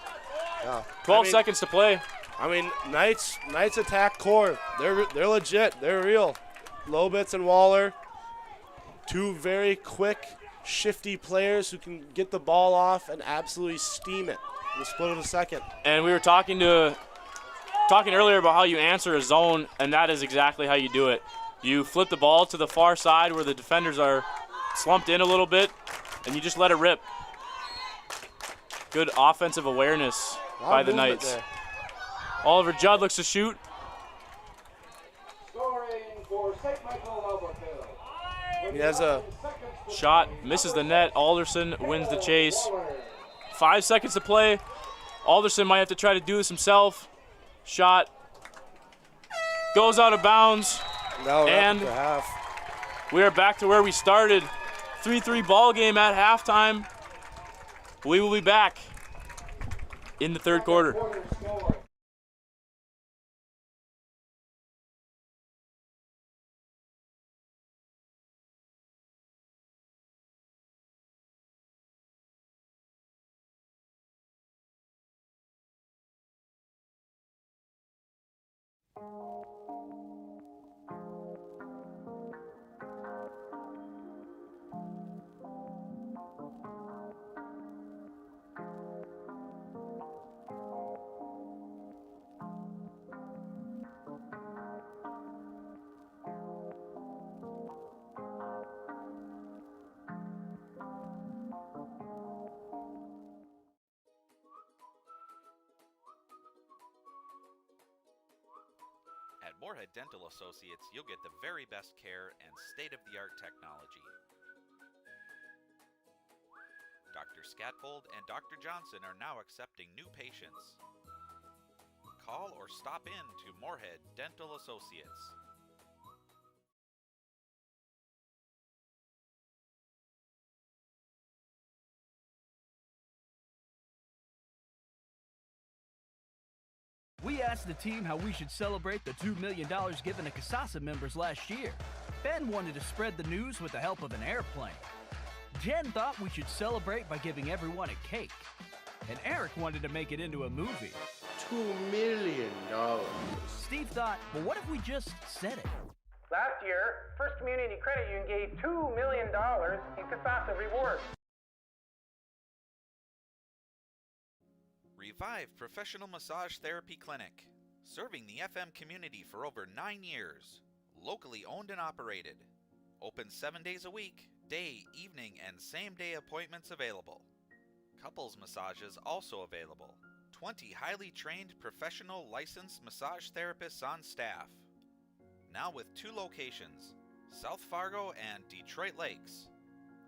Yeah. 12 seconds to play. I mean, Knights attack core. They're legit. They're real. Lobitz and Waller, 2 very quick, shifty players who can get the ball off and absolutely steam it in the split of a second. And we were talking earlier about how you answer a zone, and that is exactly how you do it. You flip the ball to the far side where the defenders are slumped in a little bit, and you just let it rip. Good offensive awareness by the Knights. Oliver Judd looks to shoot. He has a shot, misses the net. Alderson wins the chase. 5 seconds to play. Alderson might have to try to do this himself. Shot goes out of bounds. And we are back to where we started. 3-3 ball game at halftime. We will be back in the third quarter. Moorhead Dental Associates, you'll get the very best care and state-of-the-art technology. Dr. Scatfold and Dr. Johnson are now accepting new patients. Call or stop in to Moorhead Dental Associates. We asked the team how we should celebrate the $2 million given to CASASA members last year. Ben wanted to spread the news with the help of an airplane. Jen thought we should celebrate by giving everyone a cake. And Eric wanted to make it into a movie. $2 million. Steve thought, well, what if we just said it? Last year, First Community Credit Union gave $2 million in CASASA rewards. Revive Professional Massage Therapy Clinic, serving the FM community for over 9 years. Locally owned and operated. Open 7 days a week, day, evening, and same-day appointments available. Couples massages also available. 20 highly trained professional licensed massage therapists on staff. Now with 2 locations, South Fargo and Detroit Lakes,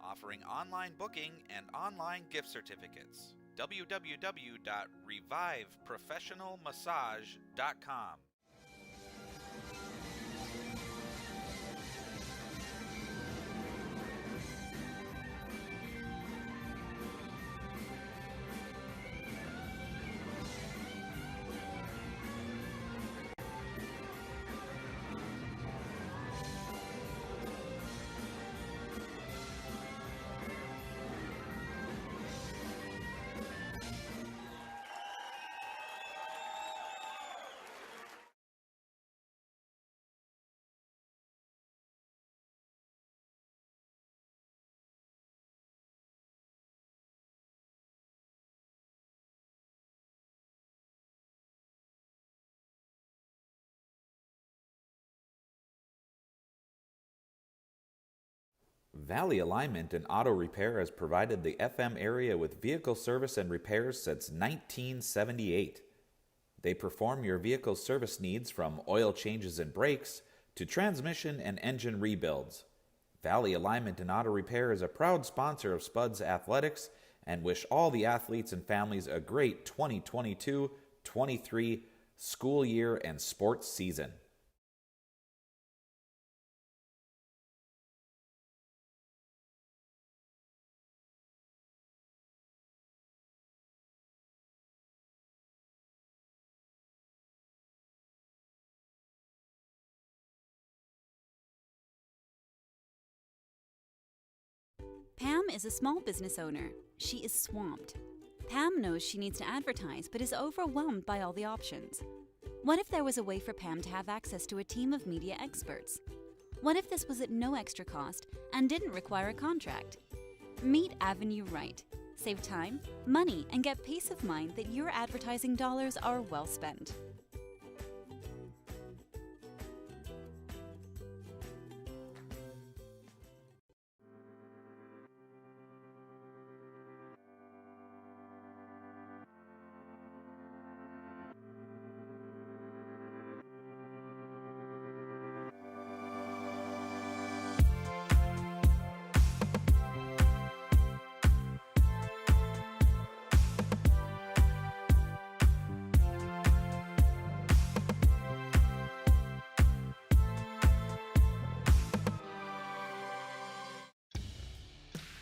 offering online booking and online gift certificates. www.reviveprofessionalmassage.com. Valley Alignment and Auto Repair has provided the FM area with vehicle service and repairs since 1978. They perform your vehicle service needs from oil changes and brakes to transmission and engine rebuilds. Valley Alignment and Auto Repair is a proud sponsor of Spuds Athletics and wish all the athletes and families a great 2022-23 school year and sports season. Pam is a small business owner. She is swamped. Pam knows she needs to advertise, but is overwhelmed by all the options. What if there was a way for Pam to have access to a team of media experts? What if this was at no extra cost and didn't require a contract? Meet Avenue Right. Save time, money, and get peace of mind that your advertising dollars are well spent.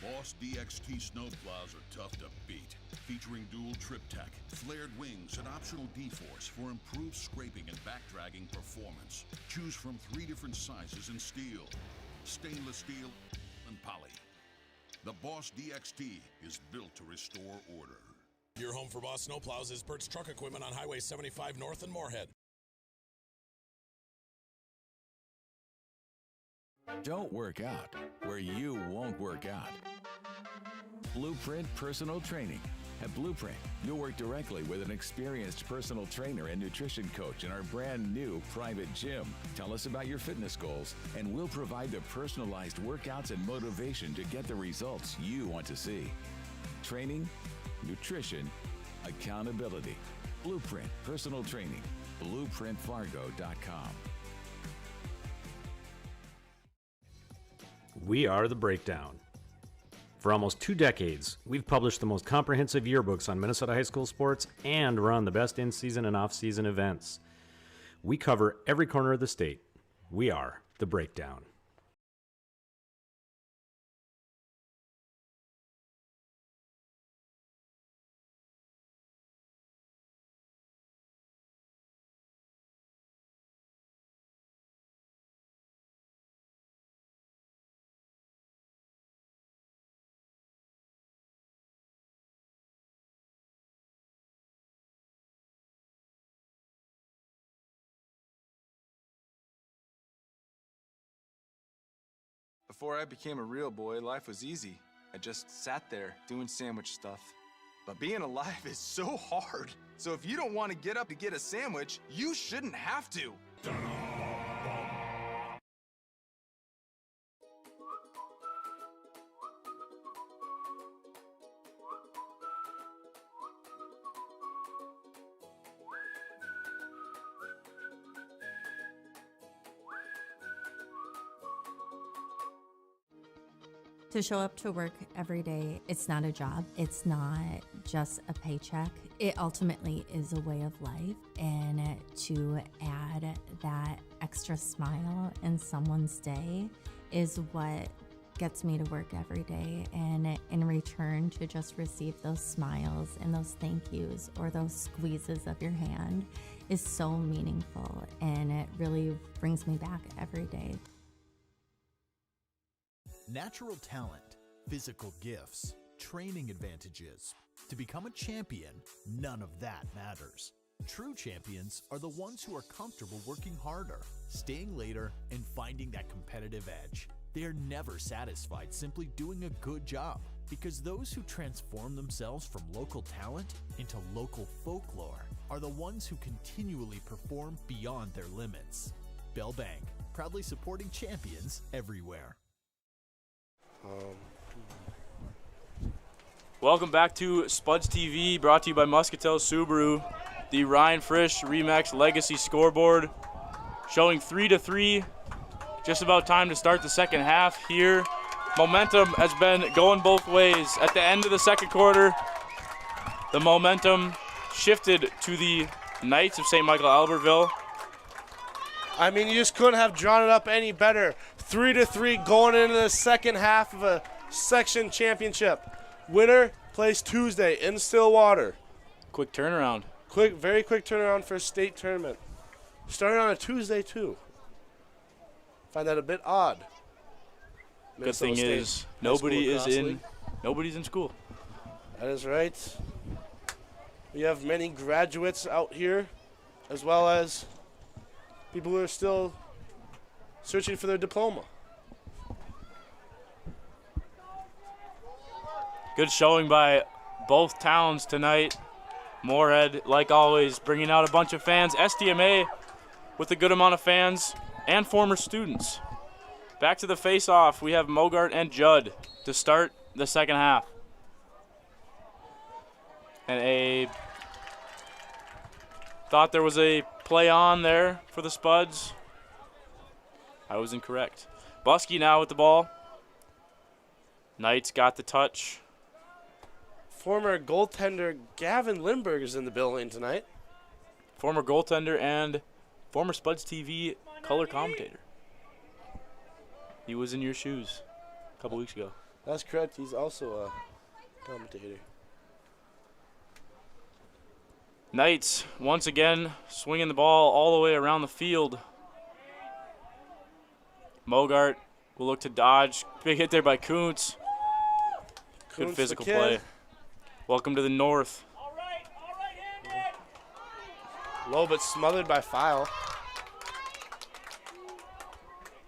Boss DXT snowplows are tough to beat. Featuring dual trip tech, flared wings, and optional D-force for improved scraping and backdragging performance. Choose from 3 different sizes in steel, stainless steel, and poly. The Boss DXT is built to restore order. Your home for Boss snowplows is Bert's Truck Equipment on Highway 75 North in Moorhead. Don't work out where you won't work out. Blueprint Personal Training. At Blueprint, you'll work directly with an experienced personal trainer and nutrition coach in our brand new private gym. Tell us about your fitness goals, and we'll provide the personalized workouts and motivation to get the results you want to see. Training, nutrition, accountability. Blueprint Personal Training. BlueprintFargo.com. We are The Breakdown. For almost 2 decades, we've published the most comprehensive yearbooks on Minnesota high school sports and run the best in-season and off-season events. We cover every corner of the state. We are The Breakdown. Before I became a real boy, life was easy. I just sat there doing sandwich stuff. But being alive is so hard. So if you don't want to get up to get a sandwich, you shouldn't have to. To show up to work every day, it's not a job. It's not just a paycheck. It ultimately is a way of life. And to add that extra smile in someone's day is what gets me to work every day. And in return, to just receive those smiles and those thank yous or those squeezes of your hand is so meaningful. And it really brings me back every day. Natural talent, physical gifts, training advantages. To become a champion, none of that matters. True champions are the ones who are comfortable working harder, staying later, and finding that competitive edge. They are never satisfied simply doing a good job, because those who transform themselves from local talent into local folklore are the ones who continually perform beyond their limits. Bell Bank, proudly supporting champions everywhere. Welcome back to Spuds TV, brought to you by Muscatel Subaru. The Ryan Frisch Remax Legacy scoreboard showing 3-3. Just about time to start the second half here. Momentum has been going both ways. At the end of the second quarter, the momentum shifted to the Knights of St. Michael Albertville. I mean, you just couldn't have drawn it up any better. 3-3 going into the second half of a section championship. Winner plays Tuesday in Stillwater. Quick turnaround. Very quick turnaround for a state tournament. Starting on a Tuesday, too. Find that a bit odd. Good thing is nobody's in school. That is right. We have many graduates out here, as well as people who are still searching for their diploma. Good showing by both towns tonight. Moorhead, like always, bringing out a bunch of fans. STMA with a good amount of fans and former students. Back to the face-off. We have Mogart and Judd to start the second half. And thought there was a play on there for the Spuds. I was incorrect. Buskey now with the ball. Knights got the touch. Former goaltender Gavin Lindbergh is in the building tonight. Former goaltender and former Spuds TV color commentator. He was in your shoes a couple weeks ago. That's correct. He's also a commentator. Knights, once again, swinging the ball all the way around the field. Mogart will look to dodge. Big hit there by Kuntz. Good physical play. Welcome to the north. Low but smothered by File.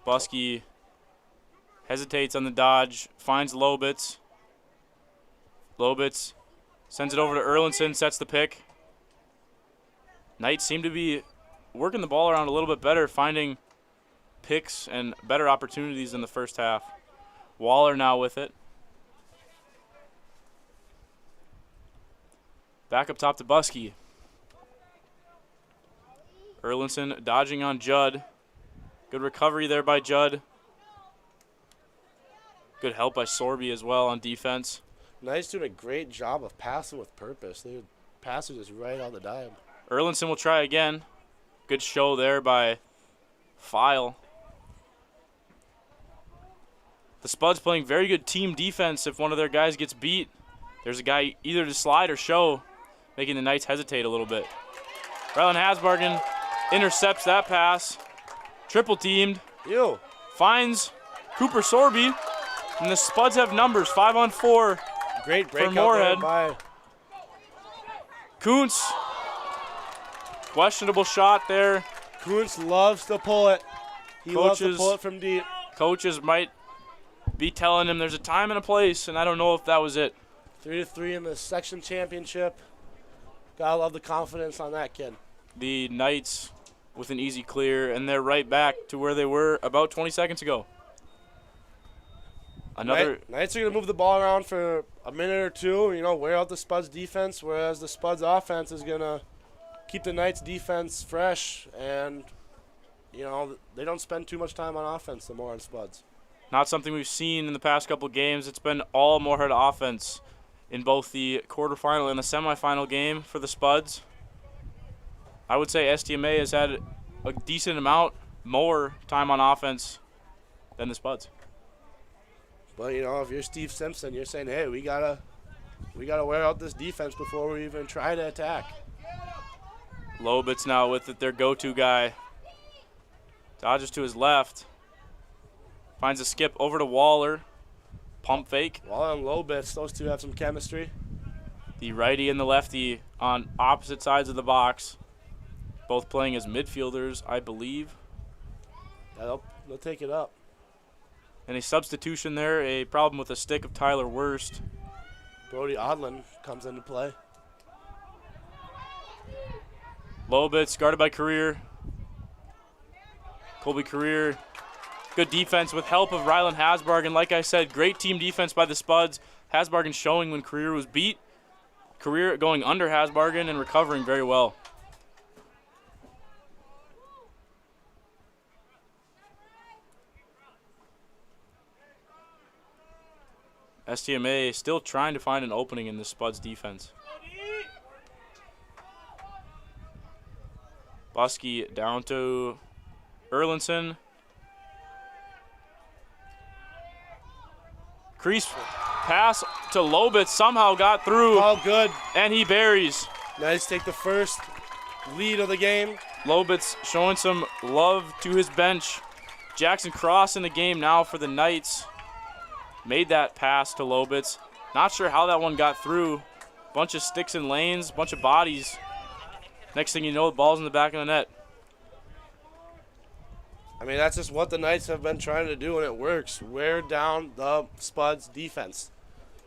Buskey hesitates on the dodge, finds Lobitz. Lobitz sends it over to Erlinson, sets the pick. Knights seem to be working the ball around a little bit better, finding picks and better opportunities in the first half. Waller now with it. Back up top to Buskey. Erlinson dodging on Judd. Good recovery there by Judd. Good help by Sorby as well on defense. Knights doing a great job of passing with purpose. They pass it just right on the dime. Erlinson will try again. Good show there by File. The Spuds playing very good team defense. If one of their guys gets beat, there's a guy either to slide or show, making the Knights hesitate a little bit. Ryland Hasbargen intercepts that pass. Triple teamed. Finds Cooper Sorby. And the Spuds have numbers, 5-on-4. Great break for Moorhead. by Kuntz. Questionable shot there. Kuntz loves to pull it. He loves to pull it from deep. Coaches might be telling him there's a time and a place, and I don't know if that was it. 3-3 in the section championship. Gotta love the confidence on that kid. The Knights with an easy clear, and they're right back to where they were about 20 seconds ago. Knights are going to move the ball around for a minute or two, wear out the Spuds defense, whereas the Spuds offense is going to keep the Knights defense fresh, and, they don't spend too much time on offense, the Moorhead Spuds. Not something we've seen in the past couple games. It's been all Moorhead offense in both the quarterfinal and the semifinal game for the Spuds. I would say STMA has had a decent amount more time on offense than the Spuds. But if you're Steve Simpson, you're saying, hey, we gotta wear out this defense before we even try to attack. Lobitz now with it, their go-to guy. Dodges to his left. Finds a skip over to Waller. Pump fake. Waller and Lobitz, those two have some chemistry. The righty and the lefty on opposite sides of the box. Both playing as midfielders, I believe. Yeah, they'll take it up. And a substitution there, a problem with the stick of Tyler Wurst. Brody Odlin comes into play. Lobitz guarded by Career. Colby Career. Good defense with help of Ryland Hasbargen. Like I said, great team defense by the Spuds. Hasbargen showing when Career was beat. Career going under Hasbargen and recovering very well. STMA still trying to find an opening in the Spuds defense. Buskey down to Erlinson. Crease pass to Lobitz somehow got through. All good. And he buries. Knights take the first lead of the game. Lobitz showing some love to his bench. Jackson Cross in the game now for the Knights. Made that pass to Lobitz. Not sure how that one got through. Bunch of sticks and lanes, bunch of bodies. Next thing you know, the ball's in the back of the net. I mean, that's just what the Knights have been trying to do, and it works. Wear down the Spuds defense.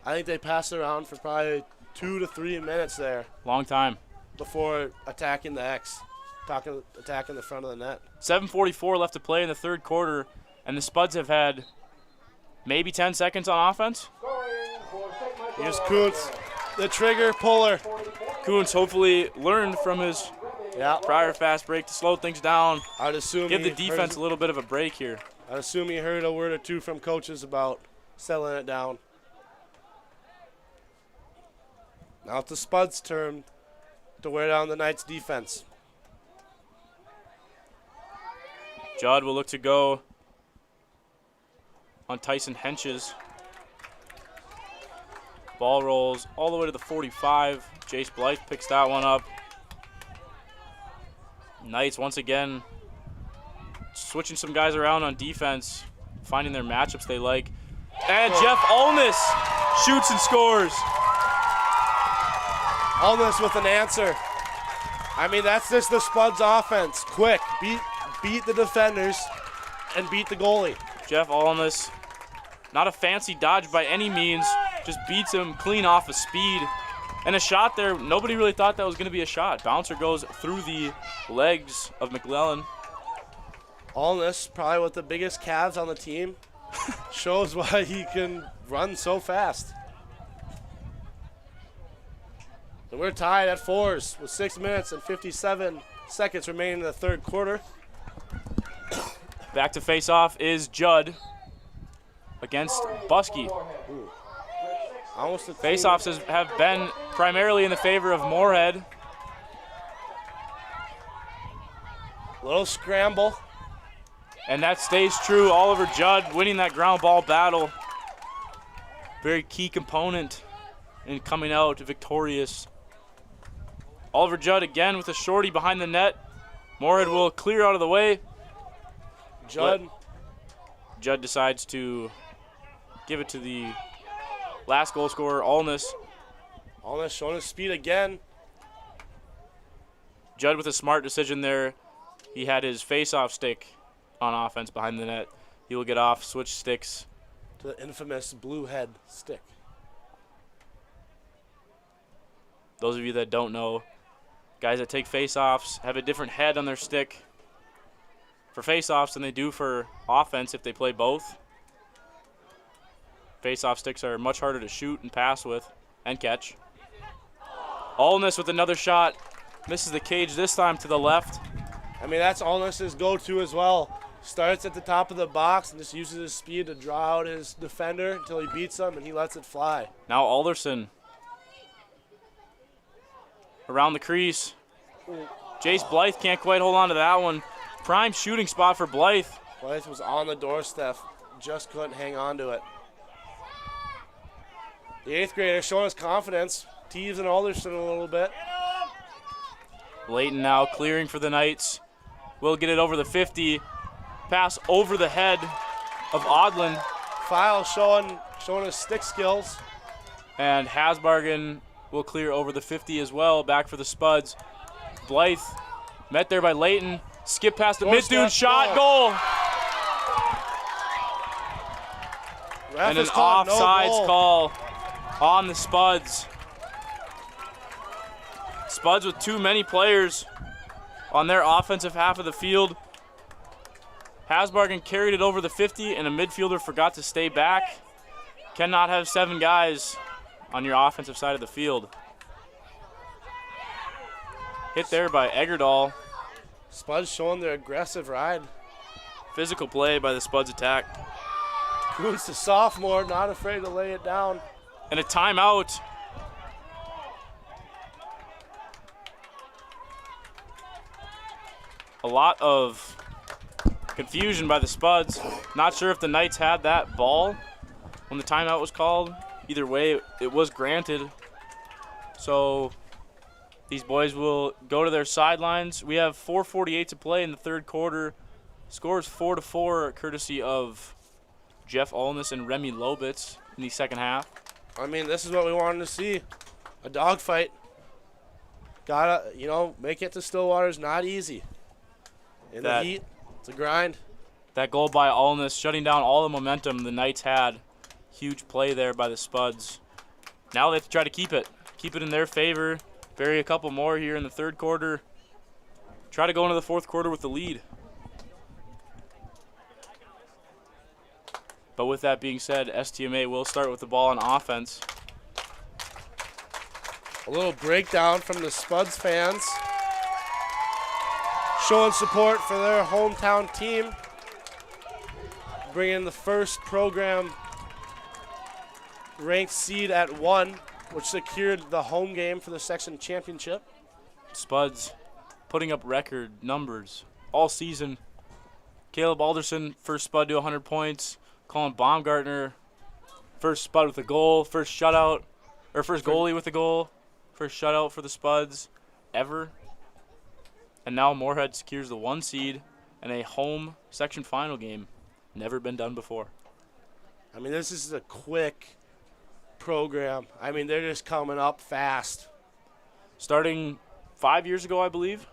I think they passed around for probably 2 to 3 minutes there. Long time. Before attacking the X, attacking the front of the net. 7:44 left to play in the third quarter, and the Spuds have had maybe 10 seconds on offense. Here's Kuntz, the trigger puller. Kuntz hopefully learned from his prior fast break to slow things down. I'd assume give the defense a little bit of a break here. I'd assume he heard a word or two from coaches about settling it down. Now it's the Spuds' turn to wear down the Knights' defense. Judd will look to go on Tyson Henches. Ball rolls all the way to the 45. Jace Blythe picks that one up. Knights once again switching some guys around on defense, finding their matchups they like. And Jeff Olness shoots and scores. Olness with an answer. I mean, that's just the Spuds offense. Quick, beat the defenders and beat the goalie. Jeff Olness, not a fancy dodge by any means, just beats him clean off of speed. And a shot there, nobody really thought that was going to be a shot. Bouncer goes through the legs of McClellan. Olness, probably with the biggest calves on the team, shows why he can run so fast. And we're tied at 4s with 6 minutes and 57 seconds remaining in the third quarter. Back to face off is Judd. against Buskey. Almost Face-offs have been primarily in the favor of Moorhead. Little scramble. And that stays true. Oliver Judd winning that ground ball battle. Very key component in coming out victorious. Oliver Judd again with a shorty behind the net. Moorhead will clear out of the way. Judd decides to give it to the last goal scorer, Allness. Allness showing his speed again. Judd with a smart decision there. He had his face-off stick on offense behind the net. He will get off, switch sticks. To the infamous blue head stick. Those of you that don't know, guys that take face-offs have a different head on their stick for face-offs than they do for offense if they play both. Face-off sticks are much harder to shoot and pass with and catch. Allness with another shot. Misses the cage this time to the left. I mean, that's Allness's go-to as well. Starts at the top of the box and just uses his speed to draw out his defender until he beats him and he lets it fly. Now Alderson around the crease. Jace Blythe can't quite hold on to that one. Prime shooting spot for Blythe. Blythe was on the doorstep, just couldn't hang on to it. The 8th grader showing his confidence, teasing Alderson a little bit. Layton now clearing for the Knights. Will get it over the 50. Pass over the head of Odlin. File showing his stick skills. And Hasbargen will clear over the 50 as well. Back for the Spuds. Blythe met there by Layton. Skip past the mid-dune shot. Goal. And an offsides call on the Spuds. Spuds with too many players on their offensive half of the field. Hasbargen carried it over the 50 and a midfielder forgot to stay back. Cannot have 7 guys on your offensive side of the field. Hit there by Eggerdahl. Spuds showing their aggressive ride. Physical play by the Spuds attack. Kuntz, the sophomore, not afraid to lay it down. And a timeout. A lot of confusion by the Spuds. Not sure if the Knights had that ball when the timeout was called. Either way, it was granted. So these boys will go to their sidelines. We have 4:48 to play in the third quarter. Score is 4-4, courtesy of Jeff Allness and Remy Lobitz in the second half. I mean, this is what we wanted to see. A dogfight. Gotta, make it to Stillwater is not easy. In the heat, it's a grind. That goal by Allness shutting down all the momentum the Knights had. Huge play there by the Spuds. Now they have to try to keep it in their favor. Bury a couple more here in the third quarter. Try to go into the fourth quarter with the lead. But with that being said, STMA will start with the ball on offense. A little breakdown from the Spuds fans. Showing support for their hometown team. Bringing the first program ranked seed at 1, which secured the home game for the section championship. Spuds putting up record numbers all season. Caleb Alderson, first Spud to 100 points. Colin Baumgartner, first Spud with a goal, first shutout, or first goalie with a goal, first shutout for the Spuds ever. And now Moorhead secures the 1 seed and a home section final game. Never been done before. I mean, this is a quick program. I mean, they're just coming up fast. Starting 5 years ago, I believe.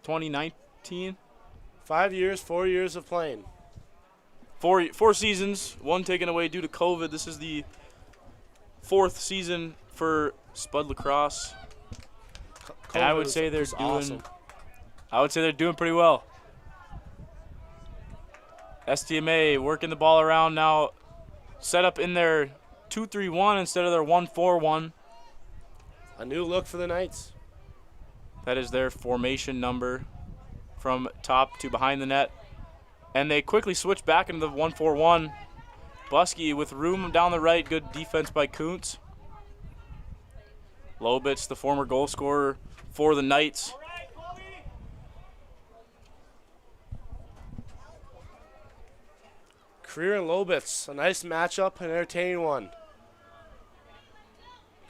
2019. 5 years, 4 years of playing. Four seasons, 1 taken away due to COVID. This is the 4th season for Spud Lacrosse. And I would say they're doing awesome. I would say they're doing pretty well. STMA working the ball around now, set up in their 2-3-1 instead of their 1-4-1. A new look for the Knights. That is their formation number from top to behind the net. And they quickly switch back into the 1-4-1. Buskey with room down the right. Good defense by Kuntz. Lobitz, the former goal scorer for the Knights. Creer and Lobitz, a nice matchup, an entertaining one.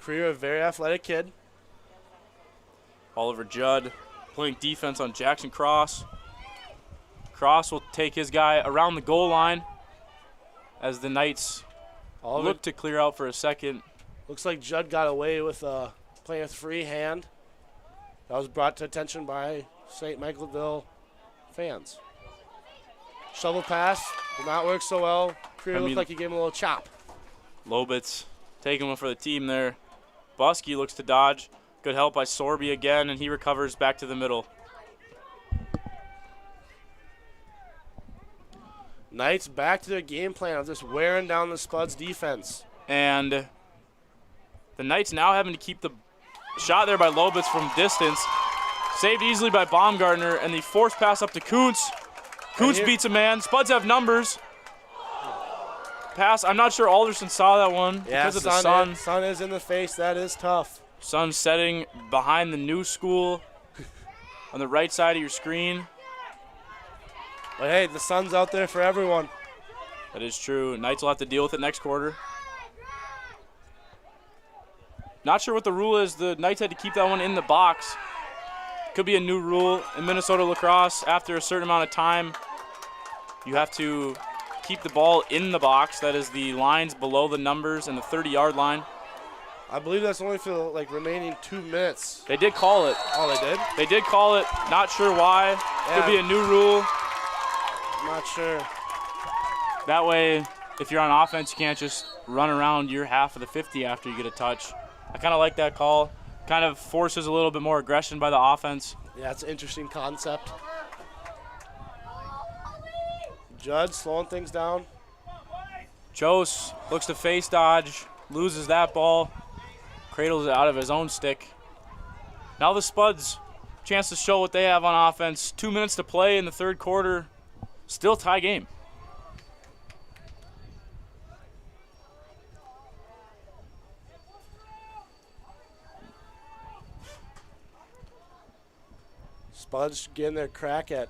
Creer, a very athletic kid. Oliver Judd playing defense on Jackson Cross. Cross will take his guy around the goal line as the Knights look to clear out for a second. Looks like Judd got away with playing with free hand. That was brought to attention by St. Michaelville fans. Shovel pass did not work so well. Creer looked like he gave him a little chop. Lobitz taking one for the team there. Buskey looks to dodge. Good help by Sorby again, and he recovers back to the middle. Knights back to their game plan of just wearing down the Spuds defense. And the Knights now having to keep the shot there by Lobitz from distance. Saved easily by Baumgartner, and the forced pass up to Kuntz. Kuntz beats a man. Spuds have numbers. Pass, I'm not sure Alderson saw that one because of the sun. Sun is in the face. That is tough. Sun setting behind the new school on the right side of your screen. But hey, the sun's out there for everyone. That is true. Knights will have to deal with it next quarter. Not sure what the rule is. The Knights had to keep that one in the box. Could be a new rule in Minnesota lacrosse. After a certain amount of time, you have to keep the ball in the box. That is the lines below the numbers and the 30-yard line. I believe that's only for like remaining 2 minutes. They did call it. Oh, they did? They did call it. Not sure why. Yeah. Could be a new rule. I'm not sure. That way, if you're on offense, you can't just run around your half of the 50 after you get a touch. I kind of like that call. Kind of forces a little bit more aggression by the offense. Yeah, it's an interesting concept. Judd slowing things down. Chose looks to face dodge, loses that ball, cradles it out of his own stick. Now the Spuds, chance to show what they have on offense. 2 minutes to play in the third quarter. Still tie game. Spuds getting their crack at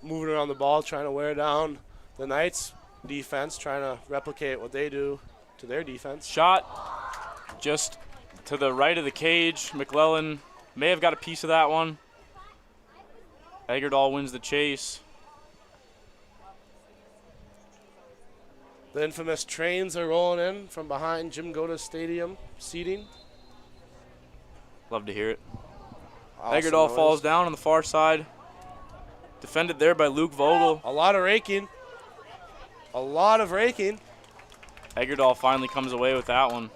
moving around the ball, trying to wear down the Knights defense, trying to replicate what they do to their defense. Shot just to the right of the cage. McClellan may have got a piece of that one. Egerdahl wins the chase. The infamous trains are rolling in from behind Jim Goda Stadium seating. Love to hear it. Awesome Egerdahl noise. falls down on the far side. Defended there by Luke Vogel. A lot of raking. A lot of raking. Egerdahl finally comes away with that one.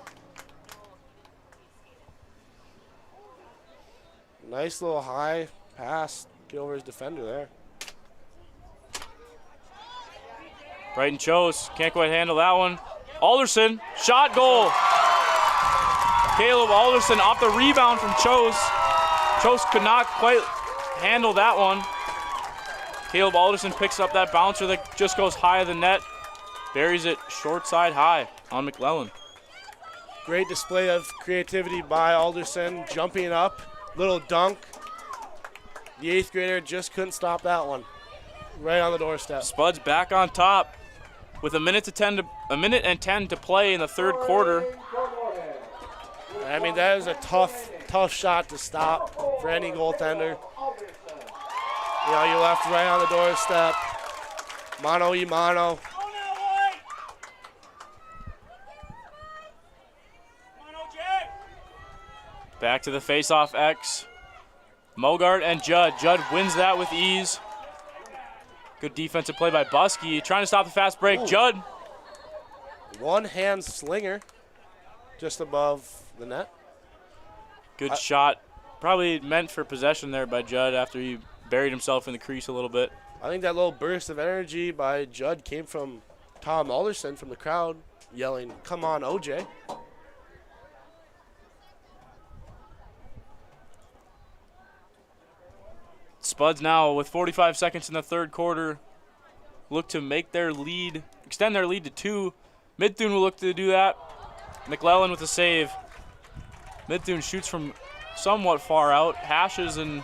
Nice little high pass. Get over his defender there. Brighton Chose can't quite handle that one. Alderson, shot, goal. Caleb Alderson off the rebound from Chose. Chose could not quite handle that one. Caleb Alderson picks up that bouncer that just goes high of the net. Buries it short side high on McClellan. Great display of creativity by Alderson, jumping up, little dunk. The 8th grader just couldn't stop that one. Right on the doorstep. Spuds back on top with a minute and 10 to play in the third quarter. I mean, that is a tough shot to stop for any goaltender. You know, you left right on the doorstep. Mano y mano. Back to the face-off X. Mogart and Judd. Judd wins that with ease. Good defensive play by Buskey. Trying to stop the fast break. Ooh. Judd. One-hand slinger just above the net. Good shot. Probably meant for possession there by Judd after he buried himself in the crease a little bit. I think that little burst of energy by Judd came from Tom Alderson from the crowd yelling, "Come on, OJ." Spuds now with 45 seconds in the third quarter look to make their lead, extend their lead to 2. Midthun will look to do that. McClellan with a save. Midthun shoots from somewhat far out, hashes in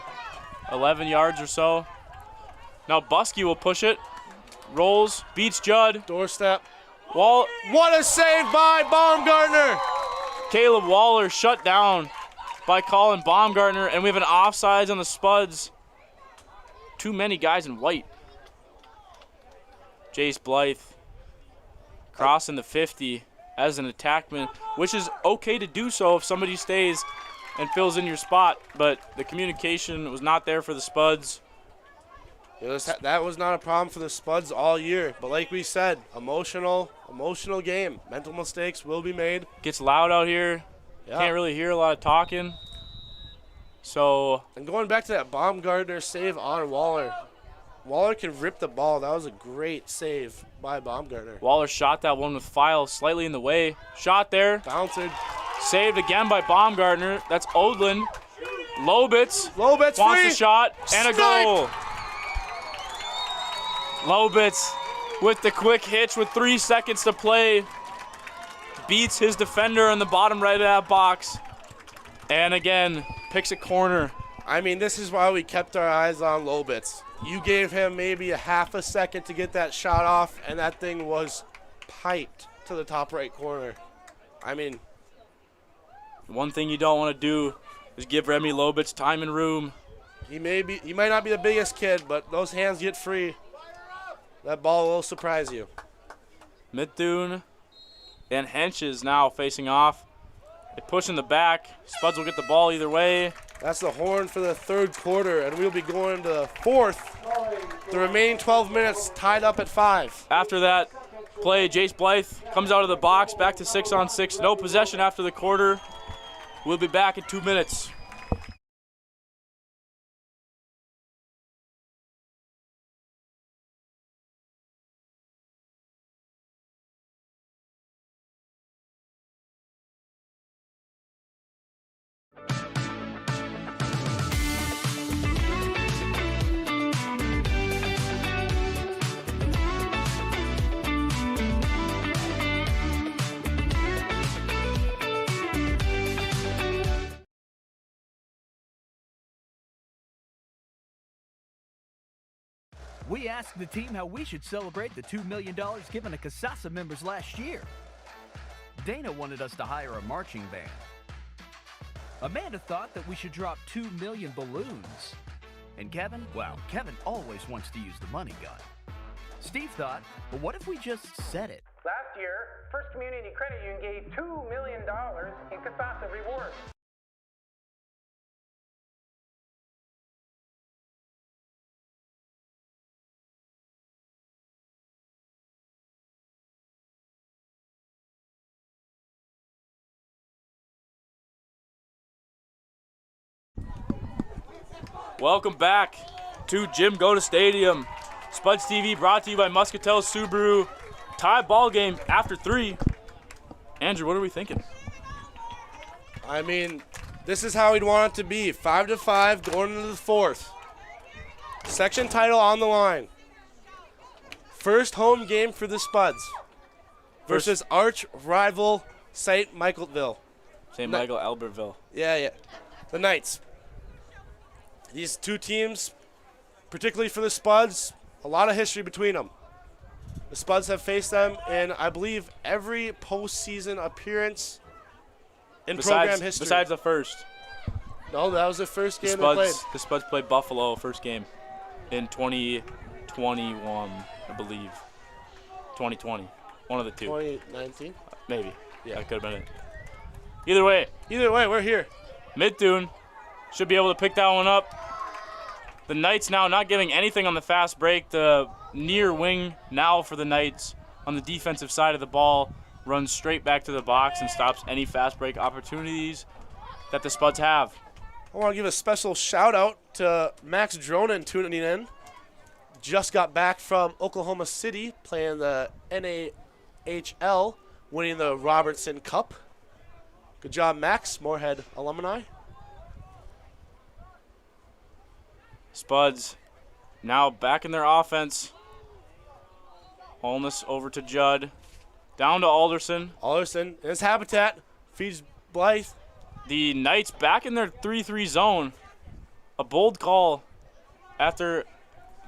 11 yards or so. Now Buskey will push it, rolls, beats Judd. Doorstep. What a save by Baumgartner! Caleb Waller shut down by Colin Baumgartner, and we have an offsides on the Spuds. Too many guys in white. Jace Blythe crossing the 50 as an attackman, which is okay to do so if somebody stays and fills in your spot, but the communication was not there for the Spuds. That was not a problem for the Spuds all year, but like we said, emotional game. Mental mistakes will be made. Gets loud out here. Yeah. Can't really hear a lot of talking. So. And going back to that Baumgartner save on Waller. Waller can rip the ball. That was a great save by Baumgartner. Waller shot that one with File slightly in the way. Shot there. Bounced. Saved again by Baumgartner. That's Odlin. Lobitz wants free. A shot and a goal. Lobitz with the quick hitch with 3 seconds to play. Beats his defender in the bottom right of that box. And again, picks a corner. I mean, this is why we kept our eyes on Lobitz. You gave him maybe a half a second to get that shot off, and that thing was piped to the top right corner. I mean, one thing you don't want to do is give Remy Lobitz time and room. He might not be the biggest kid, but those hands get free. That ball will surprise you. Midthun and Henches now facing off. They push in the back. Spuds will get the ball either way. That's the horn for the third quarter, and we'll be going to the fourth. The remaining 12 minutes tied up at 5. After that play, Jace Blythe comes out of the box, back to 6-on-6. No possession after the quarter. We'll be back in 2 minutes. We asked the team how we should celebrate the $2 million given to Casasa members last year. Dana wanted us to hire a marching band. Amanda thought that we should drop 2 million balloons. And Kevin, well, Kevin always wants to use the money gun. Steve thought, well, what if we just said it? Last year, First Community Credit Union gave $2 million in Casasa rewards. Welcome back to Jim Goda Stadium. Spuds TV brought to you by Muscatel Subaru. Tie ball game after 3. Andrew, what are we thinking? I mean, this is how we'd want it to be. 5-5 going into the fourth. Section title on the line. First home game for the Spuds versus arch rival St. Michaelville. St. Michael, Albertville. Yeah. The Knights. These two teams, particularly for the Spuds, a lot of history between them. The Spuds have faced them in, I believe, every postseason appearance in program history. Besides the first. No, that was the first game they played. The Spuds played Buffalo first game in 2021, I believe. 2020. One of the two. 2019? Maybe. Yeah, that could have been it. Either way, we're here. Midthun should be able to pick that one up. The Knights now not giving anything on the fast break. The near wing now for the Knights on the defensive side of the ball runs straight back to the box and stops any fast break opportunities that the Spuds have. I want to give a special shout out to Max Dronin tuning in. Just got back from Oklahoma City playing the NAHL, winning the Robertson Cup. Good job, Max, Moorhead alumni. Spuds now back in their offense. Holness over to Judd. Down to Alderson. Alderson in his habitat. Feeds Blythe. The Knights back in their 3-3 zone. A bold call after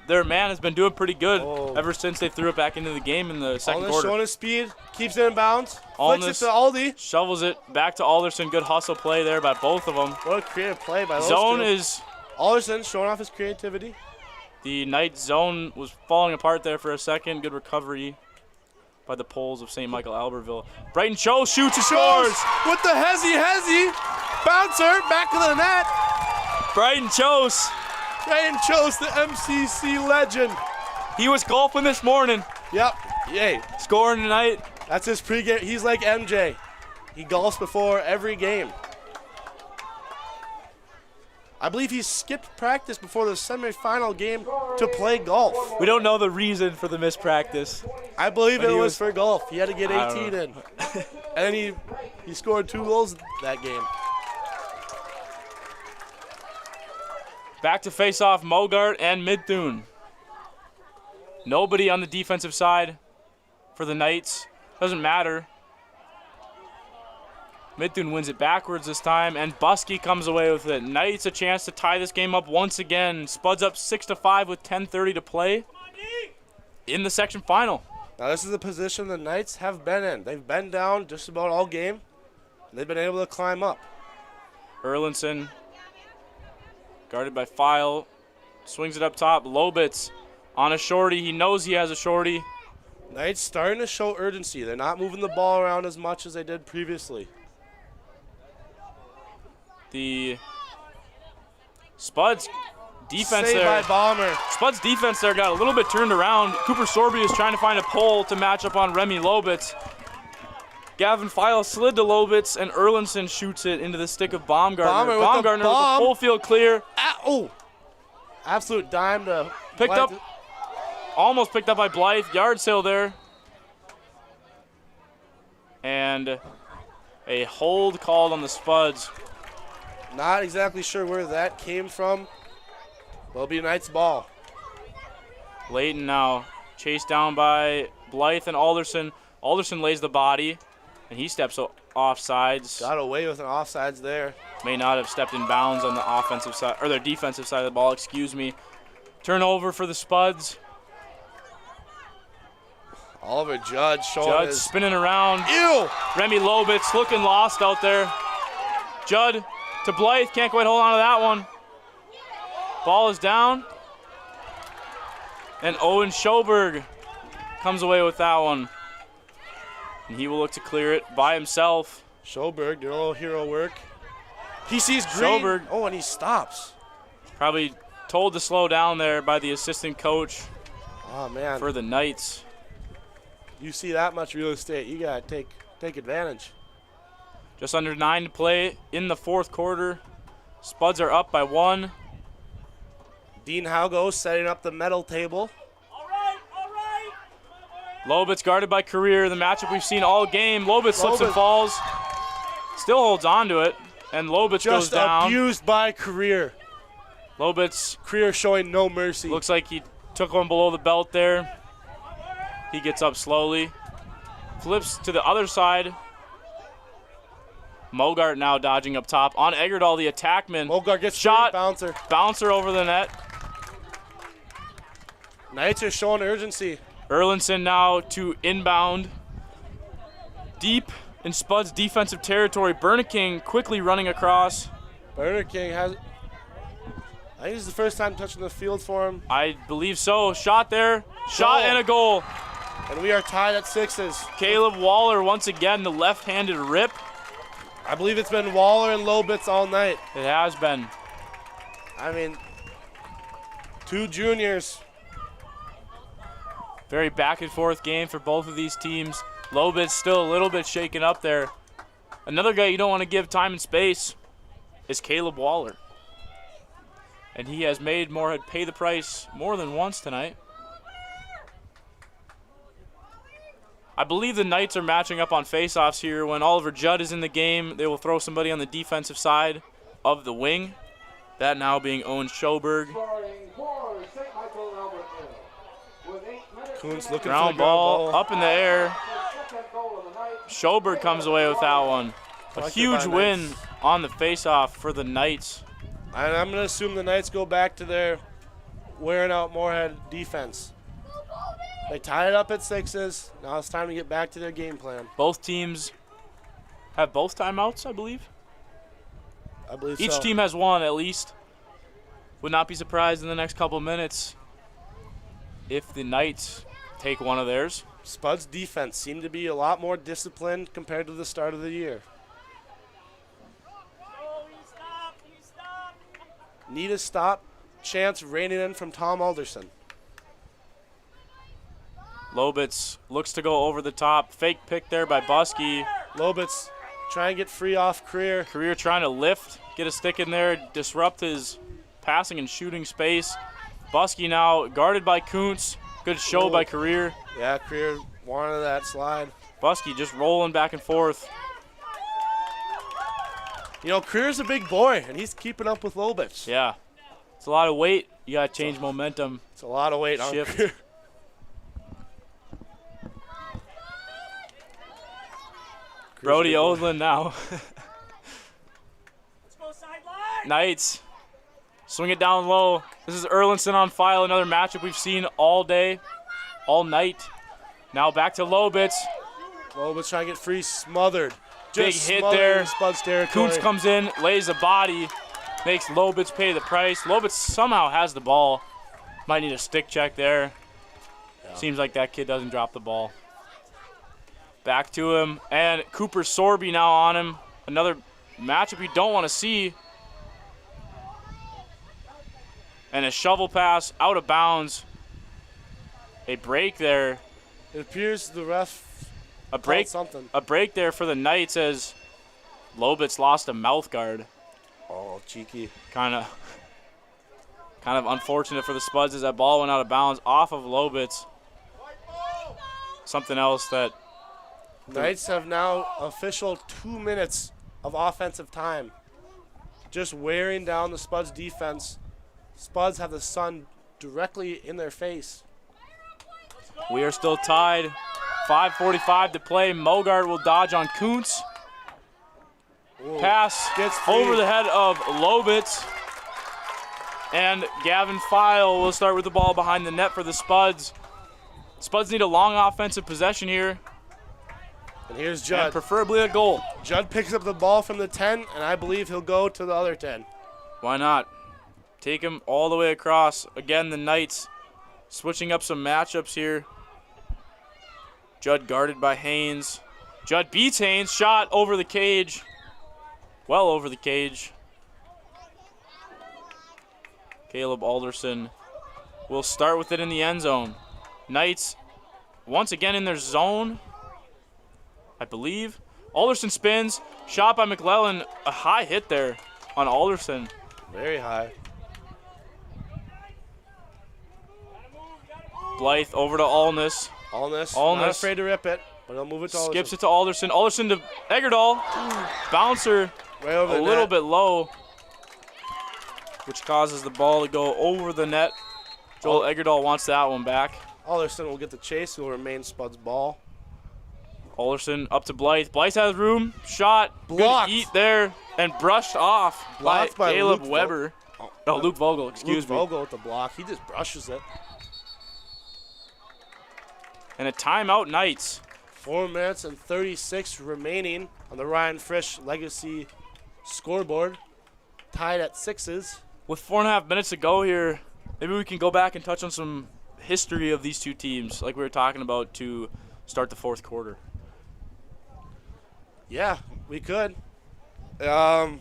their man has been doing pretty good ever since they threw it back into the game in the second quarter. Showing his speed. Keeps it in bounds. Flicks it to Aldi. Shovels it back to Alderson. Good hustle play there by both of them. What a creative play by those Zone two. is... Alderson showing off his creativity. The Knights zone was falling apart there for a second. Good recovery by the Poles of St. Michael Albertville. Brighton Cho shoots and scores. With the hezzy. Bouncer back to the net. Brighton Chose. Brighton Chose, the MCC legend. He was golfing this morning. Yep. Yay. Scoring tonight. That's his pregame. He's like MJ. He golfs before every game. I believe he skipped practice before the semifinal game to play golf. We don't know the reason for the missed practice. I believe it was for golf. He had to get 18 in. And then he scored 2 goals that game. Back to face off Mogart and Midthune. Nobody on the defensive side for the Knights. Doesn't matter. Midthune wins it backwards this time, and Buskey comes away with it. Knights a chance to tie this game up once again. Spuds up 6-5 with 10:30 to play in the section final. Now this is the position the Knights have been in. They've been down just about all game. And they've been able to climb up. Erlinson, guarded by File, swings it up top. Lobitz on a shorty. He knows he has a shorty. Knights starting to show urgency. They're not moving the ball around as much as they did previously. The Spuds defense Saved there. by Bomber. Spuds defense there got a little bit turned around. Cooper Sorby is trying to find a pole to match up on Remy Lobitz. Gavin File slid to Lobitz, and Erlinson shoots it into the stick of Baumgartner. Baumgartner with a full field clear. Absolute dime to almost picked up by Blythe. Yard sale there. And a hold called on the Spuds. Not exactly sure where that came from. Will be a Knights ball. Layton now chased down by Blythe and Alderson. Alderson lays the body, and he steps offsides. Got away with an offsides there. May not have stepped in bounds on the offensive side, or their defensive side of the ball, excuse me. Turnover for the Spuds. Oliver Judge showing his... spinning around. Ew! Remy Lobitz looking lost out there. Judd to Blythe, can't quite hold on to that one. Ball is down. And Owen Schoberg comes away with that one. And he will look to clear it by himself. Schoberg doing a little hero work. He sees Green. Schoberg. Oh, and he stops. Probably told to slow down there by the assistant coach. Oh, man. For the Knights. You see that much real estate, you got to take advantage. Just under 9 to play in the fourth quarter. Spuds are up by 1. Dean Haugo setting up the medal table. Lobitz guarded by Career, the matchup we've seen all game. Lobitz slips and falls. Still holds on to it, and Lobitz goes down. Just abused by Career. Lobitz. Career showing no mercy. Looks like he took one below the belt there. He gets up slowly. Flips to the other side. Mogart now dodging up top. On Eggerdahl, the attackman. Mogart gets shot. Bouncer. Bouncer over the net. Knights are showing urgency. Erlinson now to inbound. Deep in Spuds defensive territory. Berneking quickly running across. Berneking has... I think this is the first time touching the field for him. I believe so. Shot there. Shot and a goal. And we are tied at 6s. Caleb Waller once again, the left-handed rip. I believe it's been Waller and Lobitz all night. It has been. I mean, 2 juniors. Very back and forth game for both of these teams. Lobitz still a little bit shaken up there. Another guy you don't want to give time and space is Caleb Waller. And he has made Moorhead pay the price more than once tonight. I believe the Knights are matching up on faceoffs here. When Oliver Judd is in the game, they will throw somebody on the defensive side of the wing. That now being Owen Schoberg. Kuntz looking ground for the ball up in the air. Schoberg comes away with that one. A Collected huge by win Knights. on the faceoff for the Knights. And I'm going to assume the Knights go back to their wearing out Moorhead defense. They tied it up at 6s. Now it's time to get back to their game plan. Both teams have both timeouts, I believe. I believe Each so. team has one at least. Would not be surprised in the next couple minutes if the Knights take one of theirs. Spud's defense seemed to be a lot more disciplined compared to the start of the year. Need a stop chance raining in from Tom Alderson. Lobitz looks to go over the top. Fake pick there by Buskey. Lobitz trying to get free off Career. Career trying to lift, get a stick in there, disrupt his passing and shooting space. Buskey now guarded by Kuntz. Good show by Career. Yeah, Career wanted that slide. Buskey just rolling back and forth. You know, Career's a big boy, and he's keeping up with Lobitz. Yeah. It's a lot of weight. You got to change momentum. It's a lot of weight on Shift. Career. Brody Odlin now. Knights swing it down low. This is Erlinson on file, another matchup we've seen all day, all night. Now back to Lobitz. Lobitz trying to get free, smothered. Big Just hit smothered there. in Spud's territory. Kuntz comes in, lays a body, makes Lobitz pay the price. Lobitz somehow has the ball. Might need a stick check there. Seems like that kid doesn't drop the ball. Back to him, and Cooper Sorby now on him. Another matchup you don't want to see. And a shovel pass out of bounds. A break there. It appears the ref A break, something. a break there for the Knights as Lobitz lost a mouth guard. Oh, cheeky. Kind of unfortunate for the Spuds as that ball went out of bounds off of Lobitz. Something else that Knights have now official 2 minutes of offensive time. Just wearing down the Spuds defense. Spuds have the sun directly in their face. we are still tied. 5:45 to play. Mogart will dodge on Kuntz. Ooh, Pass gets free. over the head of Lobitz. And Gavin File will start with the ball behind the net for the Spuds. Spuds need a long offensive possession here. And here's Judd. And preferably a goal. Judd picks up the ball from the 10, and I believe he'll go to the other 10. Why not? Take him all the way across. Again, the Knights switching up some matchups here. Judd guarded by Haynes. Judd beats Haynes. Shot over the cage. Well over the cage. Caleb Alderson will start with it in the end zone. Knights once again in their zone, I believe. Alderson spins. Shot by McClellan. A high hit there on Alderson. Very high. Blythe over to Allness. Allness, not afraid to rip it, but he'll move it to Alderson. Skips it to Alderson. Alderson to Eggerdahl. Bouncer Way over a the little net. bit low, which causes the ball to go over the net. Joel Eggerdahl wants that one back. Alderson will get the chase. He'll remain Spud's ball. Alderson up to Blythe. Blythe has room. Shot. Blocked. Good eat there and brushed off Blocked by Caleb Luke Weber. No, Luke Vogel, excuse me. Luke Vogel with the block. He just brushes it. And a timeout, Knights. 4 minutes and 36 remaining on the Ryan Frisch Legacy scoreboard. Tied at 6s. With 4.5 minutes to go here, maybe we can go back and touch on some history of these two teams, like we were talking about to start the fourth quarter. Yeah, we could. Last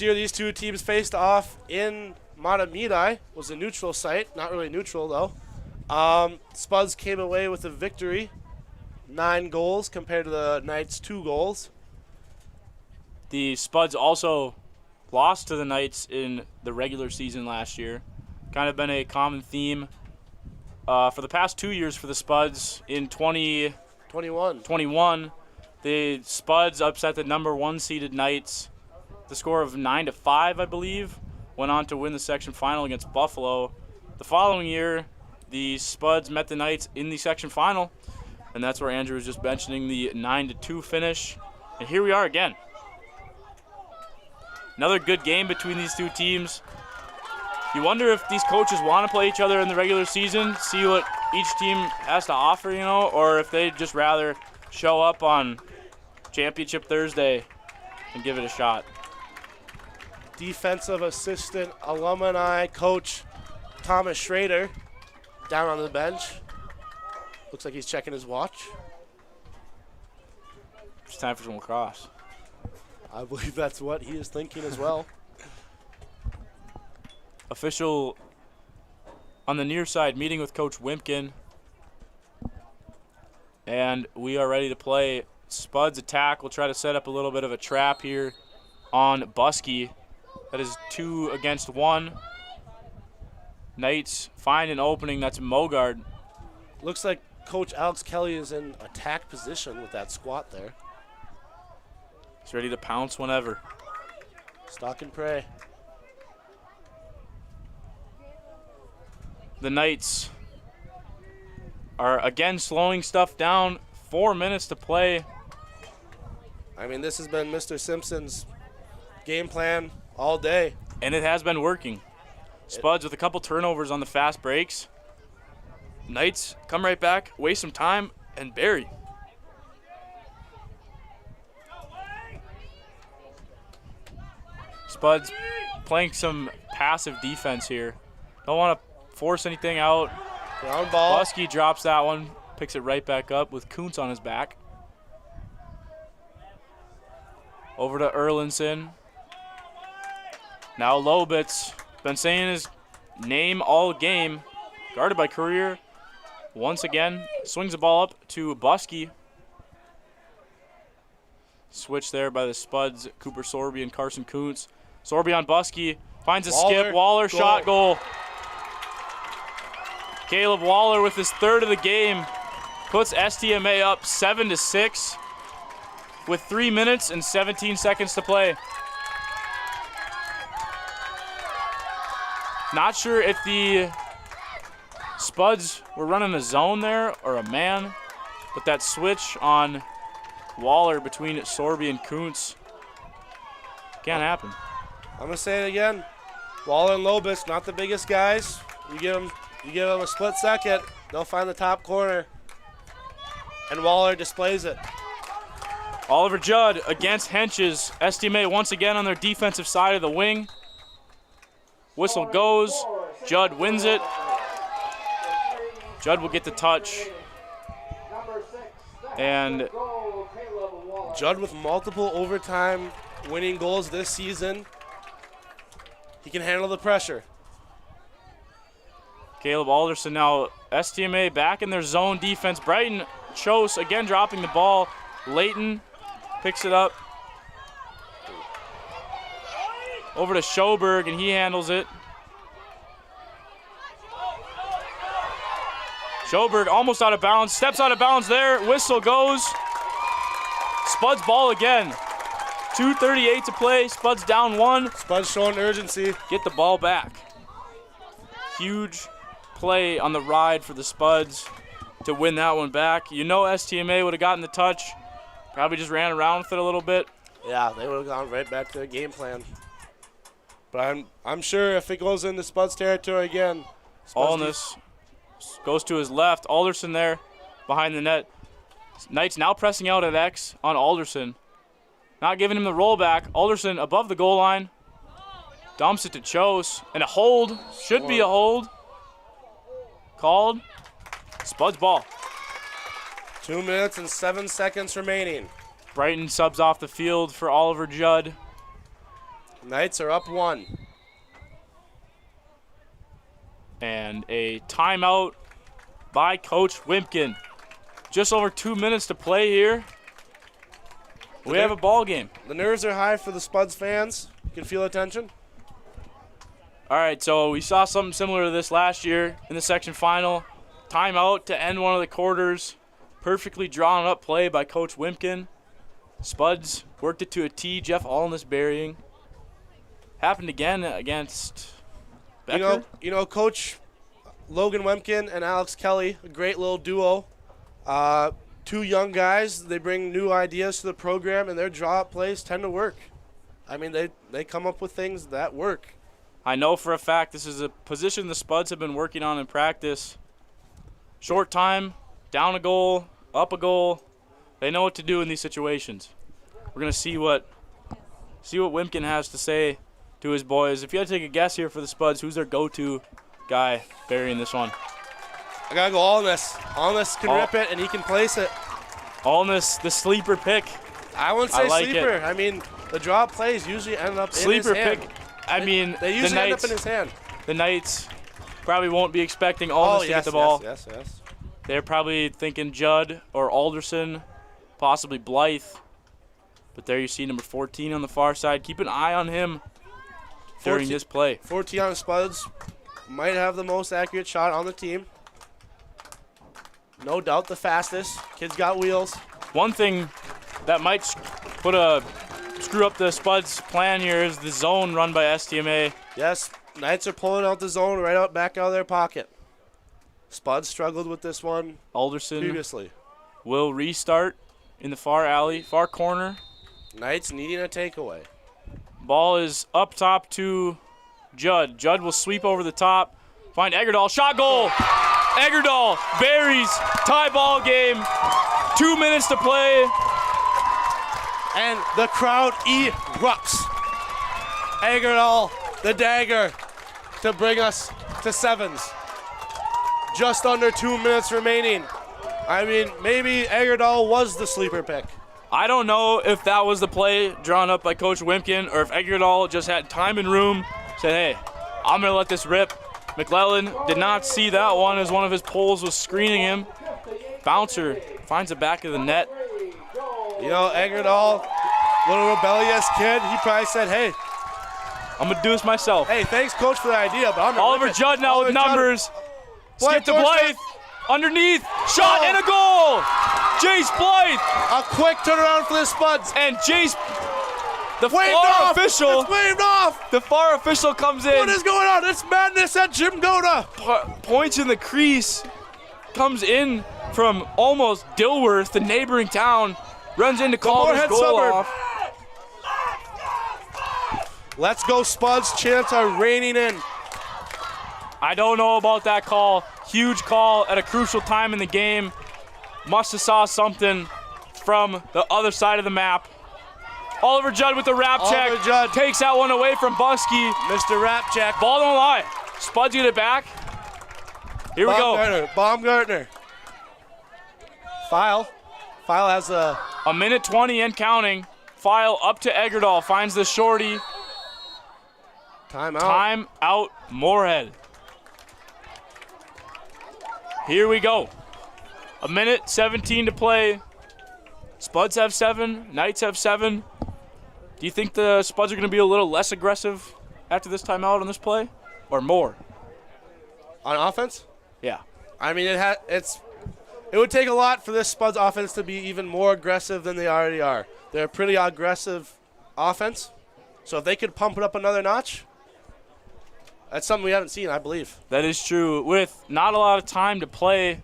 year, these two teams faced off in Matamidi. Was a neutral site. Not really neutral, though. Spuds came away with a victory. 9 goals compared to the Knights' 2 goals. The Spuds also lost to the Knights in the regular season last year. Kind of been a common theme for the past 2 years for the Spuds. In 2021, the Spuds upset the number 1 seeded Knights. The score of 9-5, I believe, went on to win the section final against Buffalo. The following year, the Spuds met the Knights in the section final, And that's where Andrew was just mentioning the 9-2 finish. And here we are again. Another good game between these two teams. You wonder if these coaches want to play each other in the regular season, see what each team has to offer, you know, or if they'd just rather show up on Championship Thursday and give it a shot. Defensive assistant alumni coach Thomas Schrader down on the bench. Looks like he's checking his watch. It's time for some lacrosse. I believe that's what he is thinking as well. Official on the near side meeting with Coach Wimpkin. And we are ready to play. Spuds attack. We'll try to set up a little bit of a trap here on Buskey. That is 2 against 1. Knights find an opening. That's Mogard. Looks like Coach Alex Kelly is in attack position with that squat there. He's ready to pounce whenever. Stalk and pray. The Knights are again slowing stuff down. 4 minutes to play. I mean, this has been Mr. Simpson's game plan all day. And it has been working. Spuds with a couple turnovers on the fast breaks. Knights come right back, waste some time, and bury. Spuds playing some passive defense here. Don't want to force anything out. Ground ball. Buskey drops that one, picks it right back up with Kuntz on his back. Over to Erlinson. Now Lobitz, been saying his name all game. Guarded by Courier. Once again, swings the ball up to Buskey. Switch there by the Spuds, Cooper Sorby and Carson Kuntz. Sorby on Buskey, finds a skip. Waller, goal. Shot goal. Caleb Waller with his 3rd of the game puts STMA up 7-6 with 3 minutes and 17 seconds to play. Not sure if the Spuds were running a zone there or a man, but that switch on Waller between Sorby and Kuntz can't happen. I'm going to say it again. Waller and Lobis, not the biggest guys. You give them a split second, they'll find the top corner. And Waller displays it. Oliver Judd against Henches. STMA once again on their defensive side of the wing. Whistle goes. Judd wins it. Judd will get the touch. And Judd with multiple overtime winning goals this season. He can handle the pressure. Caleb Alderson now, STMA back in their zone defense. Brighton Chose again dropping the ball. Layton picks it up. Over to Schoberg, and he handles it. Schoberg almost out of bounds, steps out of bounds there. Whistle goes. Spuds ball again. 2:38 to play. Spuds down 1. Spuds showing urgency. Get the ball back. Huge play on the ride for the Spuds to win that one back. You know STMA would have gotten the touch. Probably just ran around with it a little bit. Yeah, they would have gone right back to their game plan. But I'm sure if it goes into Spuds territory again. Allness goes to his left. Alderson there behind the net. Knights now pressing out at X on Alderson. Not giving him the rollback. Alderson above the goal line. Dumps it to Chose. And a hold. Should be a hold. Called. Spuds ball. 2 minutes and 7 seconds remaining. Brighton subs off the field for Oliver Judd. Knights are up 1. And a timeout by Coach Wimpkin. Just over 2 minutes to play here. We have a ball game. The nerves are high for the Spuds fans. You can feel the tension. All right, so we saw something similar to this last year in the section final. Timeout to end one of the quarters. Perfectly drawn up play by Coach Wimpkin. Spuds worked it to a T. Jeff Allness burying. Happened again against Becker. You know, Coach Logan Wimpkin and Alex Kelly, a great little duo. two young guys. They bring new ideas to the program, and their draw-up plays tend to work. I mean, they come up with things that work. I know for a fact this is a position the Spuds have been working on in practice. Short time, down a goal, up a goal. They know what to do in these situations. We're going to see what Wimpkin has to say to his boys. If you had to take a guess here for the Spuds, who's their go-to guy burying this one? I got to go Allness. Allness can rip it, and he can place it. Allness, the sleeper pick. I wouldn't say like sleeper. It. I mean, the draw plays usually end up sleeper in his hand. Pick. I mean, they usually end up in his hand. The Knights probably won't be expecting Allness to get the ball. Yes. They're probably thinking Judd or Alderson, possibly Blythe. But there you see number 14 on the far side. Keep an eye on him during this play. 14 on the Spuds might have the most accurate shot on the team. No doubt the fastest. Kid's got wheels. One thing that might screw up the Spuds' plan here is the zone run by STMA. Yes, Knights are pulling out the zone back out of their pocket. Spuds struggled with this one Alderson previously. Will restart in the far alley, far corner. Knights needing a takeaway. Ball is up top to Judd. Judd will sweep over the top. Find Eggerdahl. Shot goal. Eggerdahl buries. Tie ball game. 2 minutes to play. And the crowd erupts. Eggerdahl, the dagger, to bring us to sevens. Just under 2 minutes remaining. I mean, maybe Eggerdahl was the sleeper pick. I don't know if that was the play drawn up by Coach Wimpkin or if Eggerdahl just had time and room, said, hey, I'm going to let this rip. McClellan did not see that one as one of his poles was screening him. Bouncer finds the back of the net. You know, Eggerdahl, little rebellious kid, he probably said, hey, I'm going to do this myself. Hey, thanks, Coach, for the idea, but I'm going to Oliver Judd now with numbers. Skip to Blythe. Underneath. Shot and a goal. Jace Blythe. A quick turnaround for the Spuds. And Jace, the waved far off. official. It's waved off. The far official comes in. What is going on? It's madness at Jim Goda. Points in the crease. Comes in from almost Dilworth, the neighboring town. Runs in to call his goal off. Let's go Spuds. Chants are raining in. I don't know about that call. Huge call at a crucial time in the game. Must have saw something from the other side of the map. Oliver Judd with the wrap check. Judd takes that one away from Buskey. Mr. Wrap check. Ball don't lie. Spuds get it back. Here we go. Baumgartner. File has a minute 20 and counting. File up to Eggerdahl. Finds the shorty. Timeout. Time out Moorhead. Here we go. A minute 17 to play. Spuds have 7. Knights have 7. Do you think the Spuds are going to be a little less aggressive after this timeout on this play? Or more? On offense? Yeah. I mean, it would take a lot for this Spuds offense to be even more aggressive than they already are. They're a pretty aggressive offense. So if they could pump it up another notch, that's something we haven't seen, I believe. That is true. With not a lot of time to play,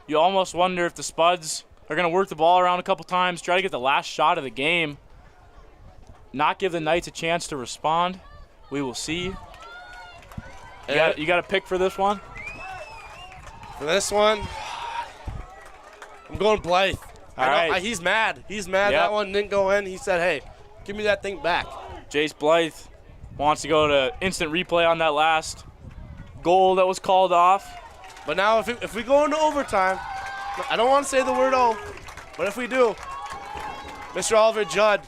you almost wonder if the Spuds are going to work the ball around a couple times, try to get the last shot of the game, not give the Knights a chance to respond. We will see. You got a pick for this one? For this one, I'm going Blythe. All right. He's mad. He's mad that one didn't go in. He said, hey, give me that thing back. Jace Blythe wants to go to instant replay on that last goal that was called off. But now if we go into overtime, I don't want to say the word "oh," but if we do, Mr. Oliver Judd,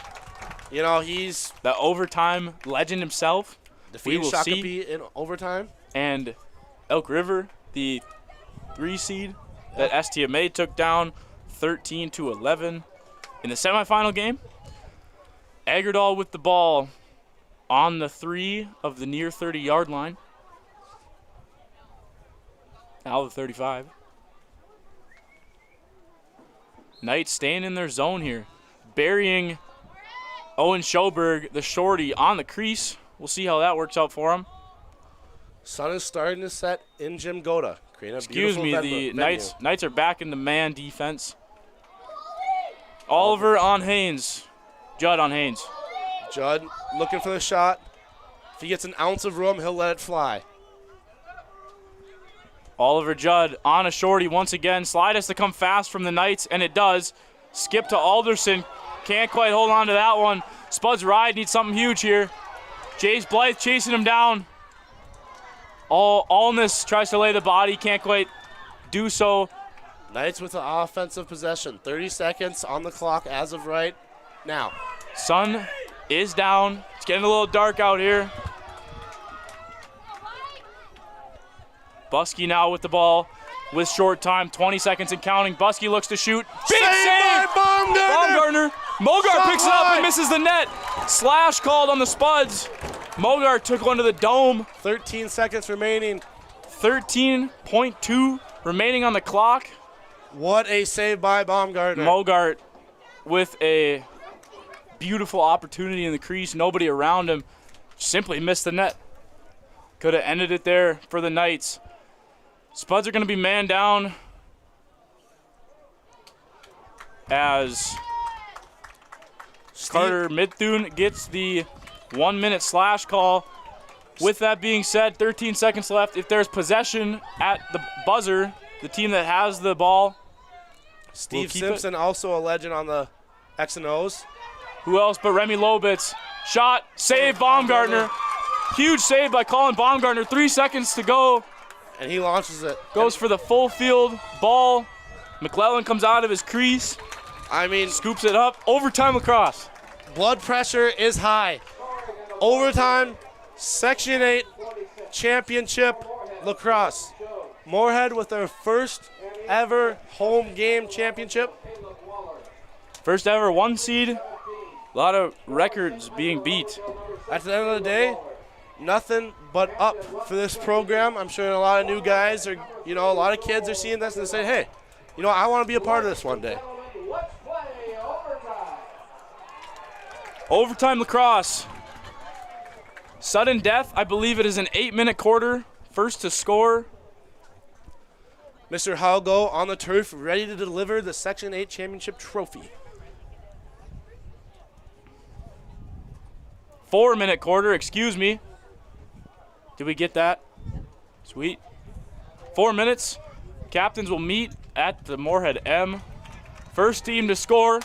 you know, he's the overtime legend himself. We will see in overtime. And Elk River, the 3 seed that STMA took down 13-11 in the semifinal game. Eggerdahl with the ball on the 3 of the near 30-yard line. Now the 35. Knights staying in their zone here. Burying Owen Schoberg, the shorty, on the crease. We'll see how that works out for him. Sun is starting to set in Jim Goda. Excuse me, the Knights are back in the man defense. Oliver on Haynes. Judd on Haynes. Judd looking for the shot. If he gets an ounce of room, he'll let it fly. Oliver Judd on a shorty once again. Slide has to come fast from the Knights, and it does. Skip to Alderson. Can't quite hold on to that one. Spuds Ride needs something huge here. Jace Blythe chasing him down. Allness tries to lay the body, can't quite do so. Knights with the offensive possession. 30 seconds on the clock as of right now. Sun is down. It's getting a little dark out here. Buskey now with the ball with short time, 20 seconds and counting. Buskey looks to shoot. Big save! Baumgartner. Mogart picks it up and misses the net. Slash called on the Spuds. Mogart took one to the dome. 13 seconds remaining. 13.2 remaining on the clock. What a save by Baumgartner. Mogart with a beautiful opportunity in the crease. Nobody around him. Simply missed the net. Could have ended it there for the Knights. Spuds are going to be man down as Carter Midthune gets the 1 minute slash call. With that being said, 13 seconds left. If there's possession at the buzzer, the team that has the ball. Steve Simpson, also a legend on the X and O's. Who else but Remy Lobitz? Shot, save Baumgartner. Huge save by Colin Baumgartner. 3 seconds to go. And he launches it. Goes for the full field ball. McClellan comes out of his crease. I mean, scoops it up. Overtime lacrosse. Blood pressure is high. Overtime, Section 8 championship lacrosse. Moorhead with their first ever home game championship. First ever 1 seed. A lot of records being beat. At the end of the day, nothing but up for this program. I'm sure a lot of new guys are, a lot of kids are seeing this and they say, hey, I want to be a part of this one day. Overtime lacrosse. Sudden death, I believe it is an 8-minute quarter. First to score. Mr. Halgo on the turf, ready to deliver the Section 8 championship trophy. 4-minute quarter, excuse me. Did we get that? Sweet. 4 minutes. Captains will meet at the Moorhead M. First team to score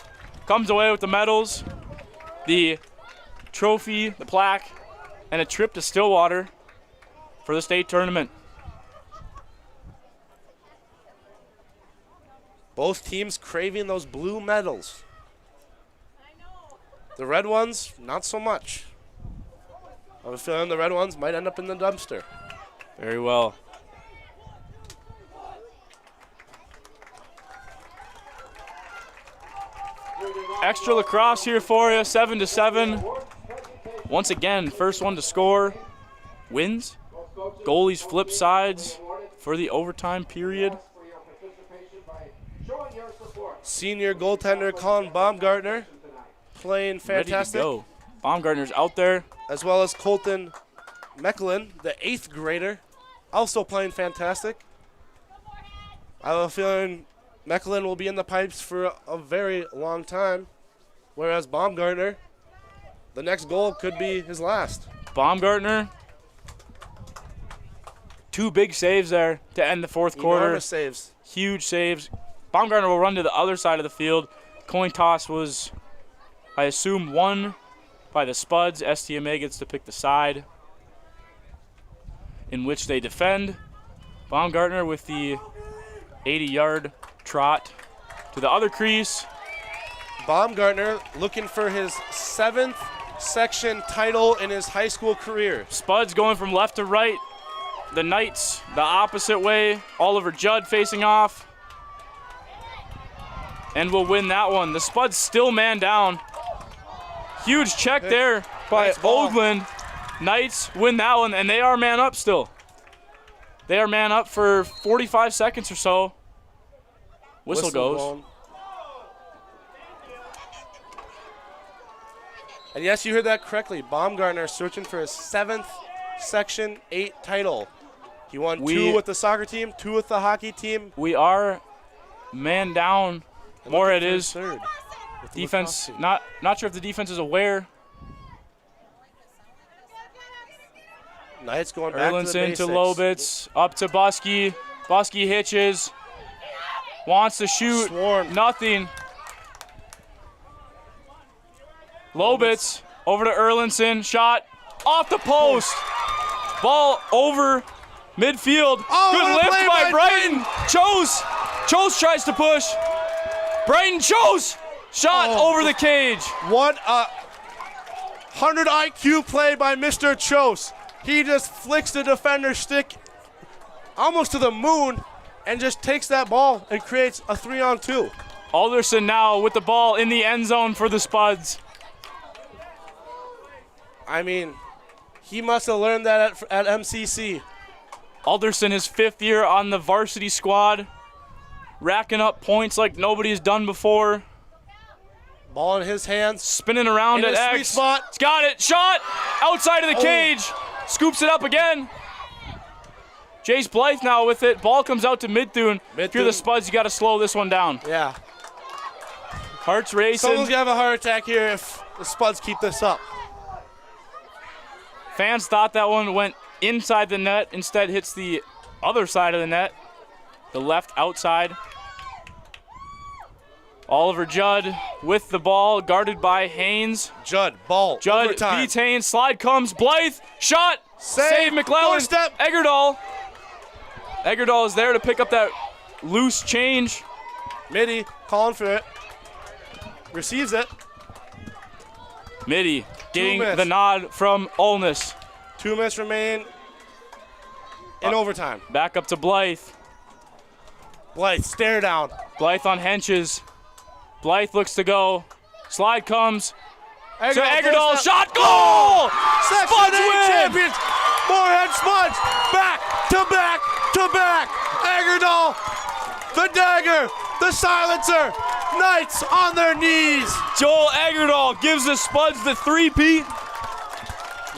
comes away with the medals, the trophy, the plaque, and a trip to Stillwater for the state tournament. Both teams craving those blue medals. The red ones, not so much. I have a feeling the red ones might end up in the dumpster. Very well. Extra lacrosse here for you, 7-7. Once again, first one to score wins. Goalies flip sides for the overtime period. Senior goaltender Colin Baumgartner playing fantastic. Ready to go. Baumgartner's out there. As well as Colton Mecklin, the 8th grader, also playing fantastic. I have a feeling Mecklin will be in the pipes for a very long time, whereas Baumgartner, the next goal could be his last. Baumgartner, 2 big saves there to end the fourth quarter. Enormous saves. Huge saves. Baumgartner will run to the other side of the field. Coin toss was, I assume, won by the Spuds. STMA gets to pick the side in which they defend. Baumgartner with the 80-yard trot to the other crease. Baumgartner looking for his 7th section title in his high school career. Spuds going from left to right. The Knights the opposite way. Oliver Judd facing off. And will win that one. The Spuds still man down. Huge check there by Oakland. Knights win that one, and they are man up still. They are man up for 45 seconds or so. Whistle goes. Blown. And yes, you heard that correctly. Baumgartner searching for his 7th Section 8 title. He won 2 with the soccer team, 2 with the hockey team. We are man down. Moorhead is. Third. Defense, not sure if the defense is aware. Knights going back to the Erlinson basics. to Lobitz, up to Buskey. Buskey hitches, wants to shoot, Swarm. Nothing. Lobitz over to Erlinson, shot off the post. Ball over midfield. Oh, good what a lift play by by Brighton. Chose tries to push. Brighton Chose, shot over the cage. What a 100 IQ play by Mr. Chose. He just flicks the defender's stick almost to the moon and just takes that ball and creates a 3-on-2. Alderson now with the ball in the end zone for the Spuds. I mean, he must have learned that at MCC. Alderson, his 5th year on the varsity squad, racking up points like nobody's done before. Ball in his hands. Spinning around in at a sweet X. spot. He's got it. Shot outside of the cage. Scoops it up again. Jace Blythe now with it. Ball comes out to Midthune. If you're the Spuds, you got to slow this one down. Yeah. Hearts racing. Someone's going to have a heart attack here if the Spuds keep this up. Fans thought that one went inside the net. Instead hits the other side of the net. The left outside. Oliver Judd with the ball, guarded by Haynes. Judd, ball, Judd overtime. beats Haynes, slide comes, Blythe, shot, save McClellan, doorstep. Eggerdahl. Eggerdahl is there to pick up that loose change. Mitty calling for it. Receives it. Mitty getting the nod from Olness. 2 minutes remain in overtime. Back up to Blythe. Blythe, stare down. Blythe on henches. Blythe looks to go. Slide comes. To Eggerdahl, shot, goal! Spuds win! Champions! Moorhead Spuds, back to back to back. Eggerdahl, the dagger, the silencer. Knights on their knees. Joel Eggerdahl gives the Spuds the 3-peat.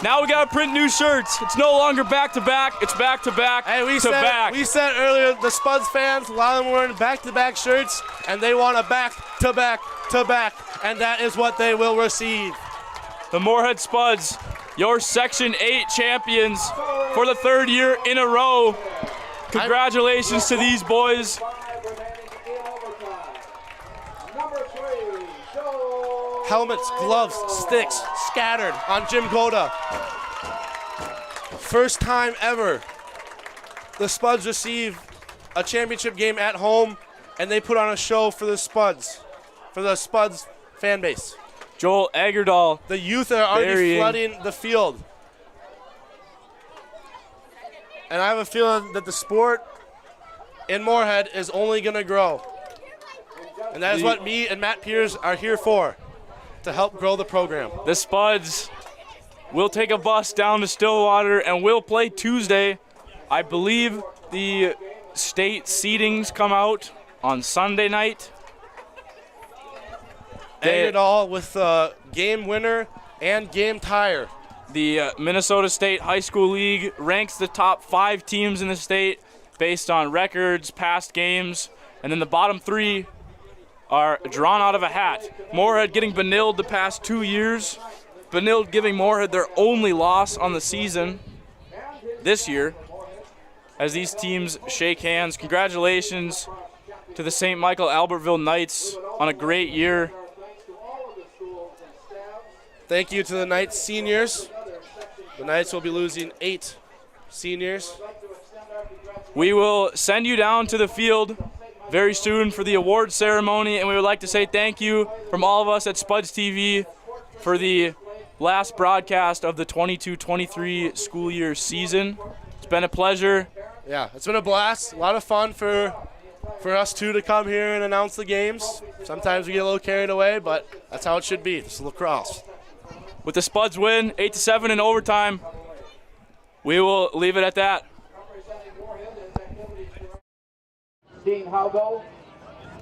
Now we gotta print new shirts. It's no longer back to back. It's back to back We back. said earlier the Spuds fans, a lot of them wearing back-to-back shirts, and they want a back-to-back-to-back, and that is what they will receive. The Moorhead Spuds, your Section 8 champions for the 3rd year in a row. Congratulations to these boys. Helmets, gloves, sticks scattered on Jim Goda. First time ever the Spuds receive a championship game at home, and they put on a show for the Spuds fan base. Joel Eggerdahl. The youth are already flooding the field. And I have a feeling that the sport in Moorhead is only going to grow. And that is what me and Matt Piers are here for, to help grow the program. The Spuds will take a bus down to Stillwater and will play Tuesday. I believe the state seedings come out on Sunday night. Eggerdahl with game winner and game tire. The Minnesota State High School League ranks the top 5 teams in the state based on records, past games, and then the bottom 3 are drawn out of a hat. Moorhead getting Benilde the past 2 years. Benilde giving Moorhead their only loss on the season this year as these teams shake hands. Congratulations to the St. Michael Albertville Knights on a great year. Thank you to the Knights seniors. The Knights will be losing 8 seniors. We will send you down to the field very soon for the award ceremony, and we would like to say thank you from all of us at Spuds TV for the last broadcast of the 22-23 school year season. It's been a pleasure. Yeah, it's been a blast. A lot of fun for us two to come here and announce the games. Sometimes we get a little carried away, but that's how it should be. This is lacrosse. With the Spuds win 8-7 in overtime, we will leave it at that. Dean Howgo,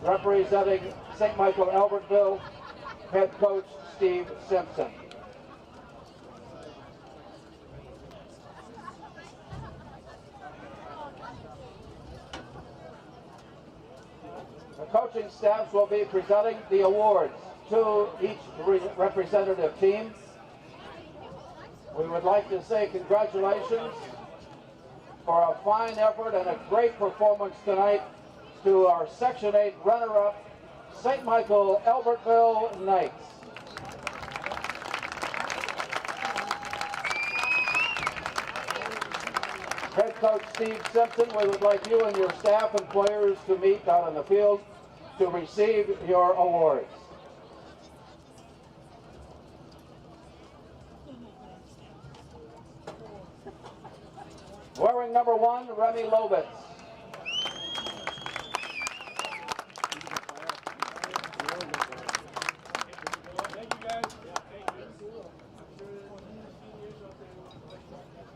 representing St. Michael Albertville, head coach Steve Simpson. The coaching staffs will be presenting the awards. to each representative team. We would like to say congratulations for a fine effort and a great performance tonight to our Section 8 runner-up, St. Michael Albertville Knights. Head coach Steve Simpson, we would like you and your staff and players to meet out on the field to receive your awards. Wearing number 1, Remy Lovitz.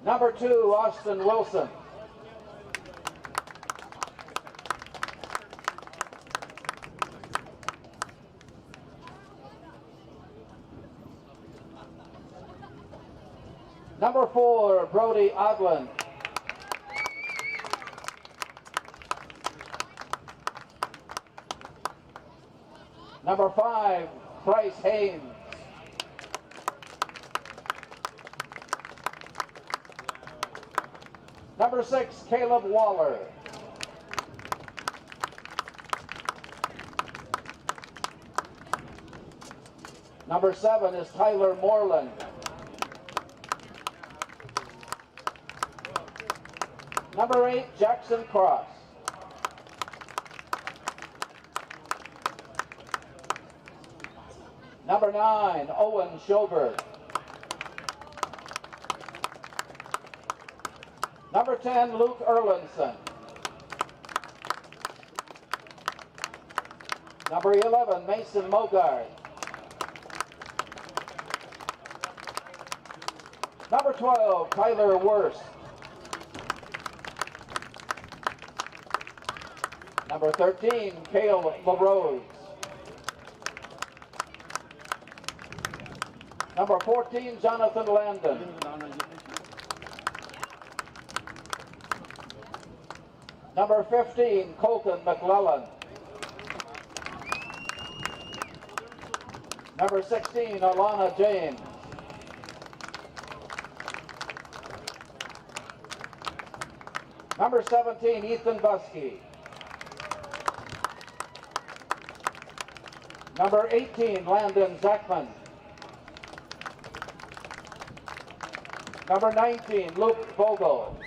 Number 2, Austin Wilson. Number 4, Brody Odland. Number 5, Bryce Haynes. Number 6, Caleb Waller. Number 7 is Tyler Moreland. Number 8, Jackson Cross. Number 9, Owen Schoberg. Number 10, Luke Erlinson. Number 11, Mason Mogard. Number 12, Tyler Wurst. Number 13, Cale LaRose. Number 14, Jonathan Landon. Number 15, Colton McClellan. Number 16, Alana James. Number 17, Ethan Buskey. Number 18, Landon Zachman. Number 19, Luke Vogel.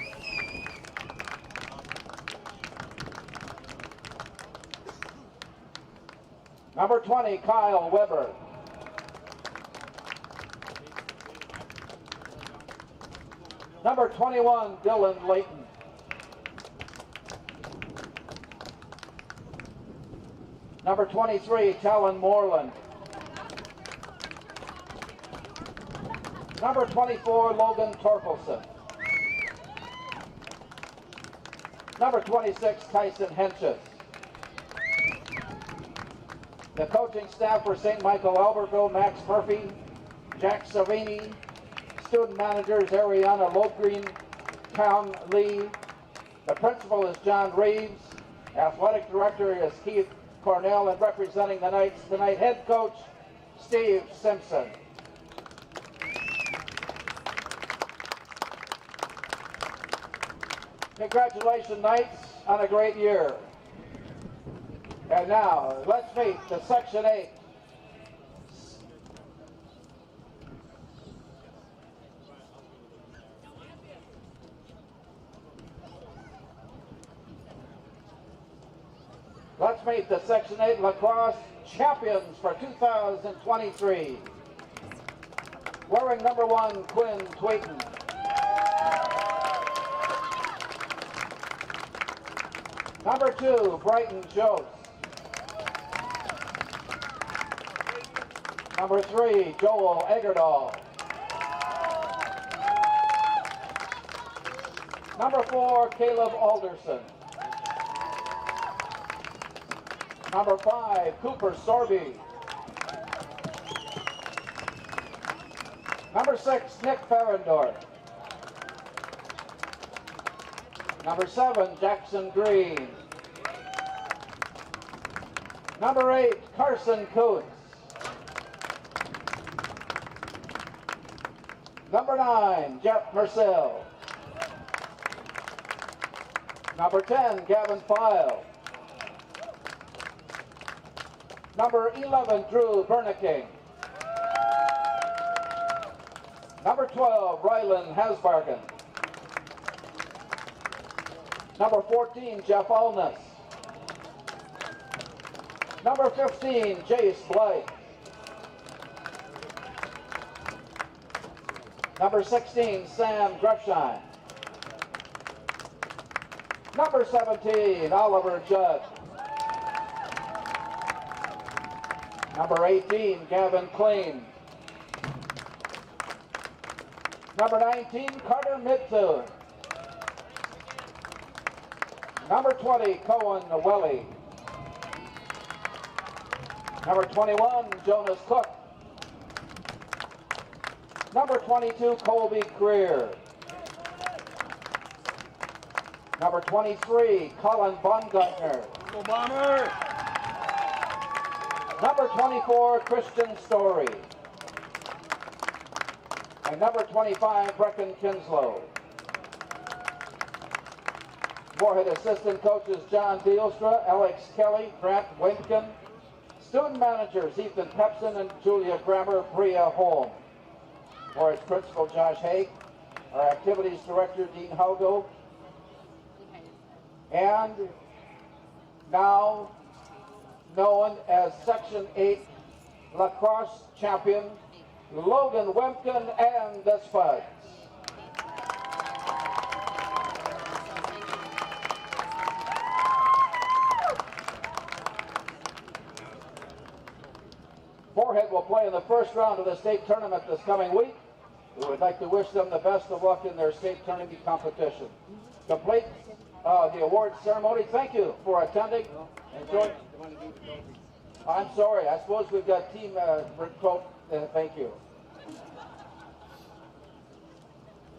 Number 20, Kyle Weber. Number 21, Dylan Layton. Number 23, Talon Moreland. Number 24, Logan Torkelson. Number 26, Tyson Henches. The coaching staff for St. Michael Albertville, Max Murphy, Jack Savini, student managers Ariana Lopgreen, Tom Lee. The principal is John Reeves. Athletic director is Keith Cornell, and representing the Knights tonight, head coach Steve Simpson. Congratulations, Knights, on a great year. And now, let's meet the Section 8. Let's meet the Section 8 lacrosse champions for 2023. Wearing number 1, Quinn Tweeton. Number 2, Brighton Jost. Number 3, Joel Egerdahl. Number 4, Caleb Alderson. Number 5, Cooper Sorby. Number 6, Nick Farendorf. Number 7, Jackson Green. Number 8, Carson Coates. Number 9, Jeff Mercell. Number 10, Gavin File. Number 11, Drew Berniking. Number 12, Rylan Hasbargen. Number 14, Jeff Allness. Number 15, Jace Blythe. Number 16, Sam Grefshine. Number 17, Oliver Judd. Number 18, Gavin Clean. Number 19, Carter Midtune. Number 20, Cohen Welly. Number 21, Jonas Cook. Number 22, Colby Greer. Number 23, Colin Baumgartner. Go Bombers! Number 24, Christian Story. And number 25, Brecken Kinslow. Moorhead assistant coaches John Dielstra, Alex Kelly, Grant Wimpkin. Student managers Ethan Pepson and Julia Grammer, Bria Holm. Moorhead's principal Josh Haig. Our activities director Dean Haugo. And now known as Section 8 Lacrosse champion Logan Wimpkin and the Spuds. Moorhead will play in the first round of the state tournament this coming week. We would like to wish them the best of luck in their state tournament competition. Complete the award ceremony. Thank you for attending. Enjoy. I'm sorry. I suppose we've got team thank you.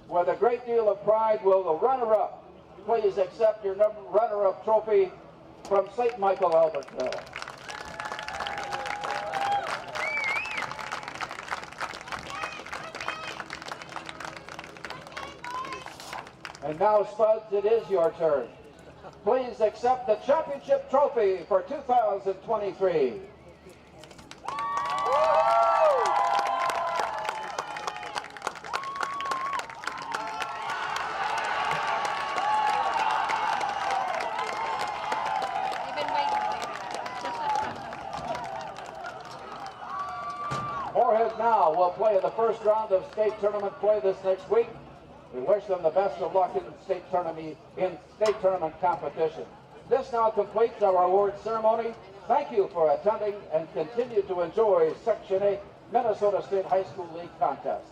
With a great deal of pride, will the runner-up please accept your runner-up trophy from St. Michael, Albertville. And now, Spuds, it is your turn. Please accept the championship trophy for 2023. Moorhead now will play in the first round of state tournament play this next week. We wish them the best of luck in state tournament competition. This now completes our award ceremony. Thank you for attending and continue to enjoy Section 8 Minnesota State High School League contest.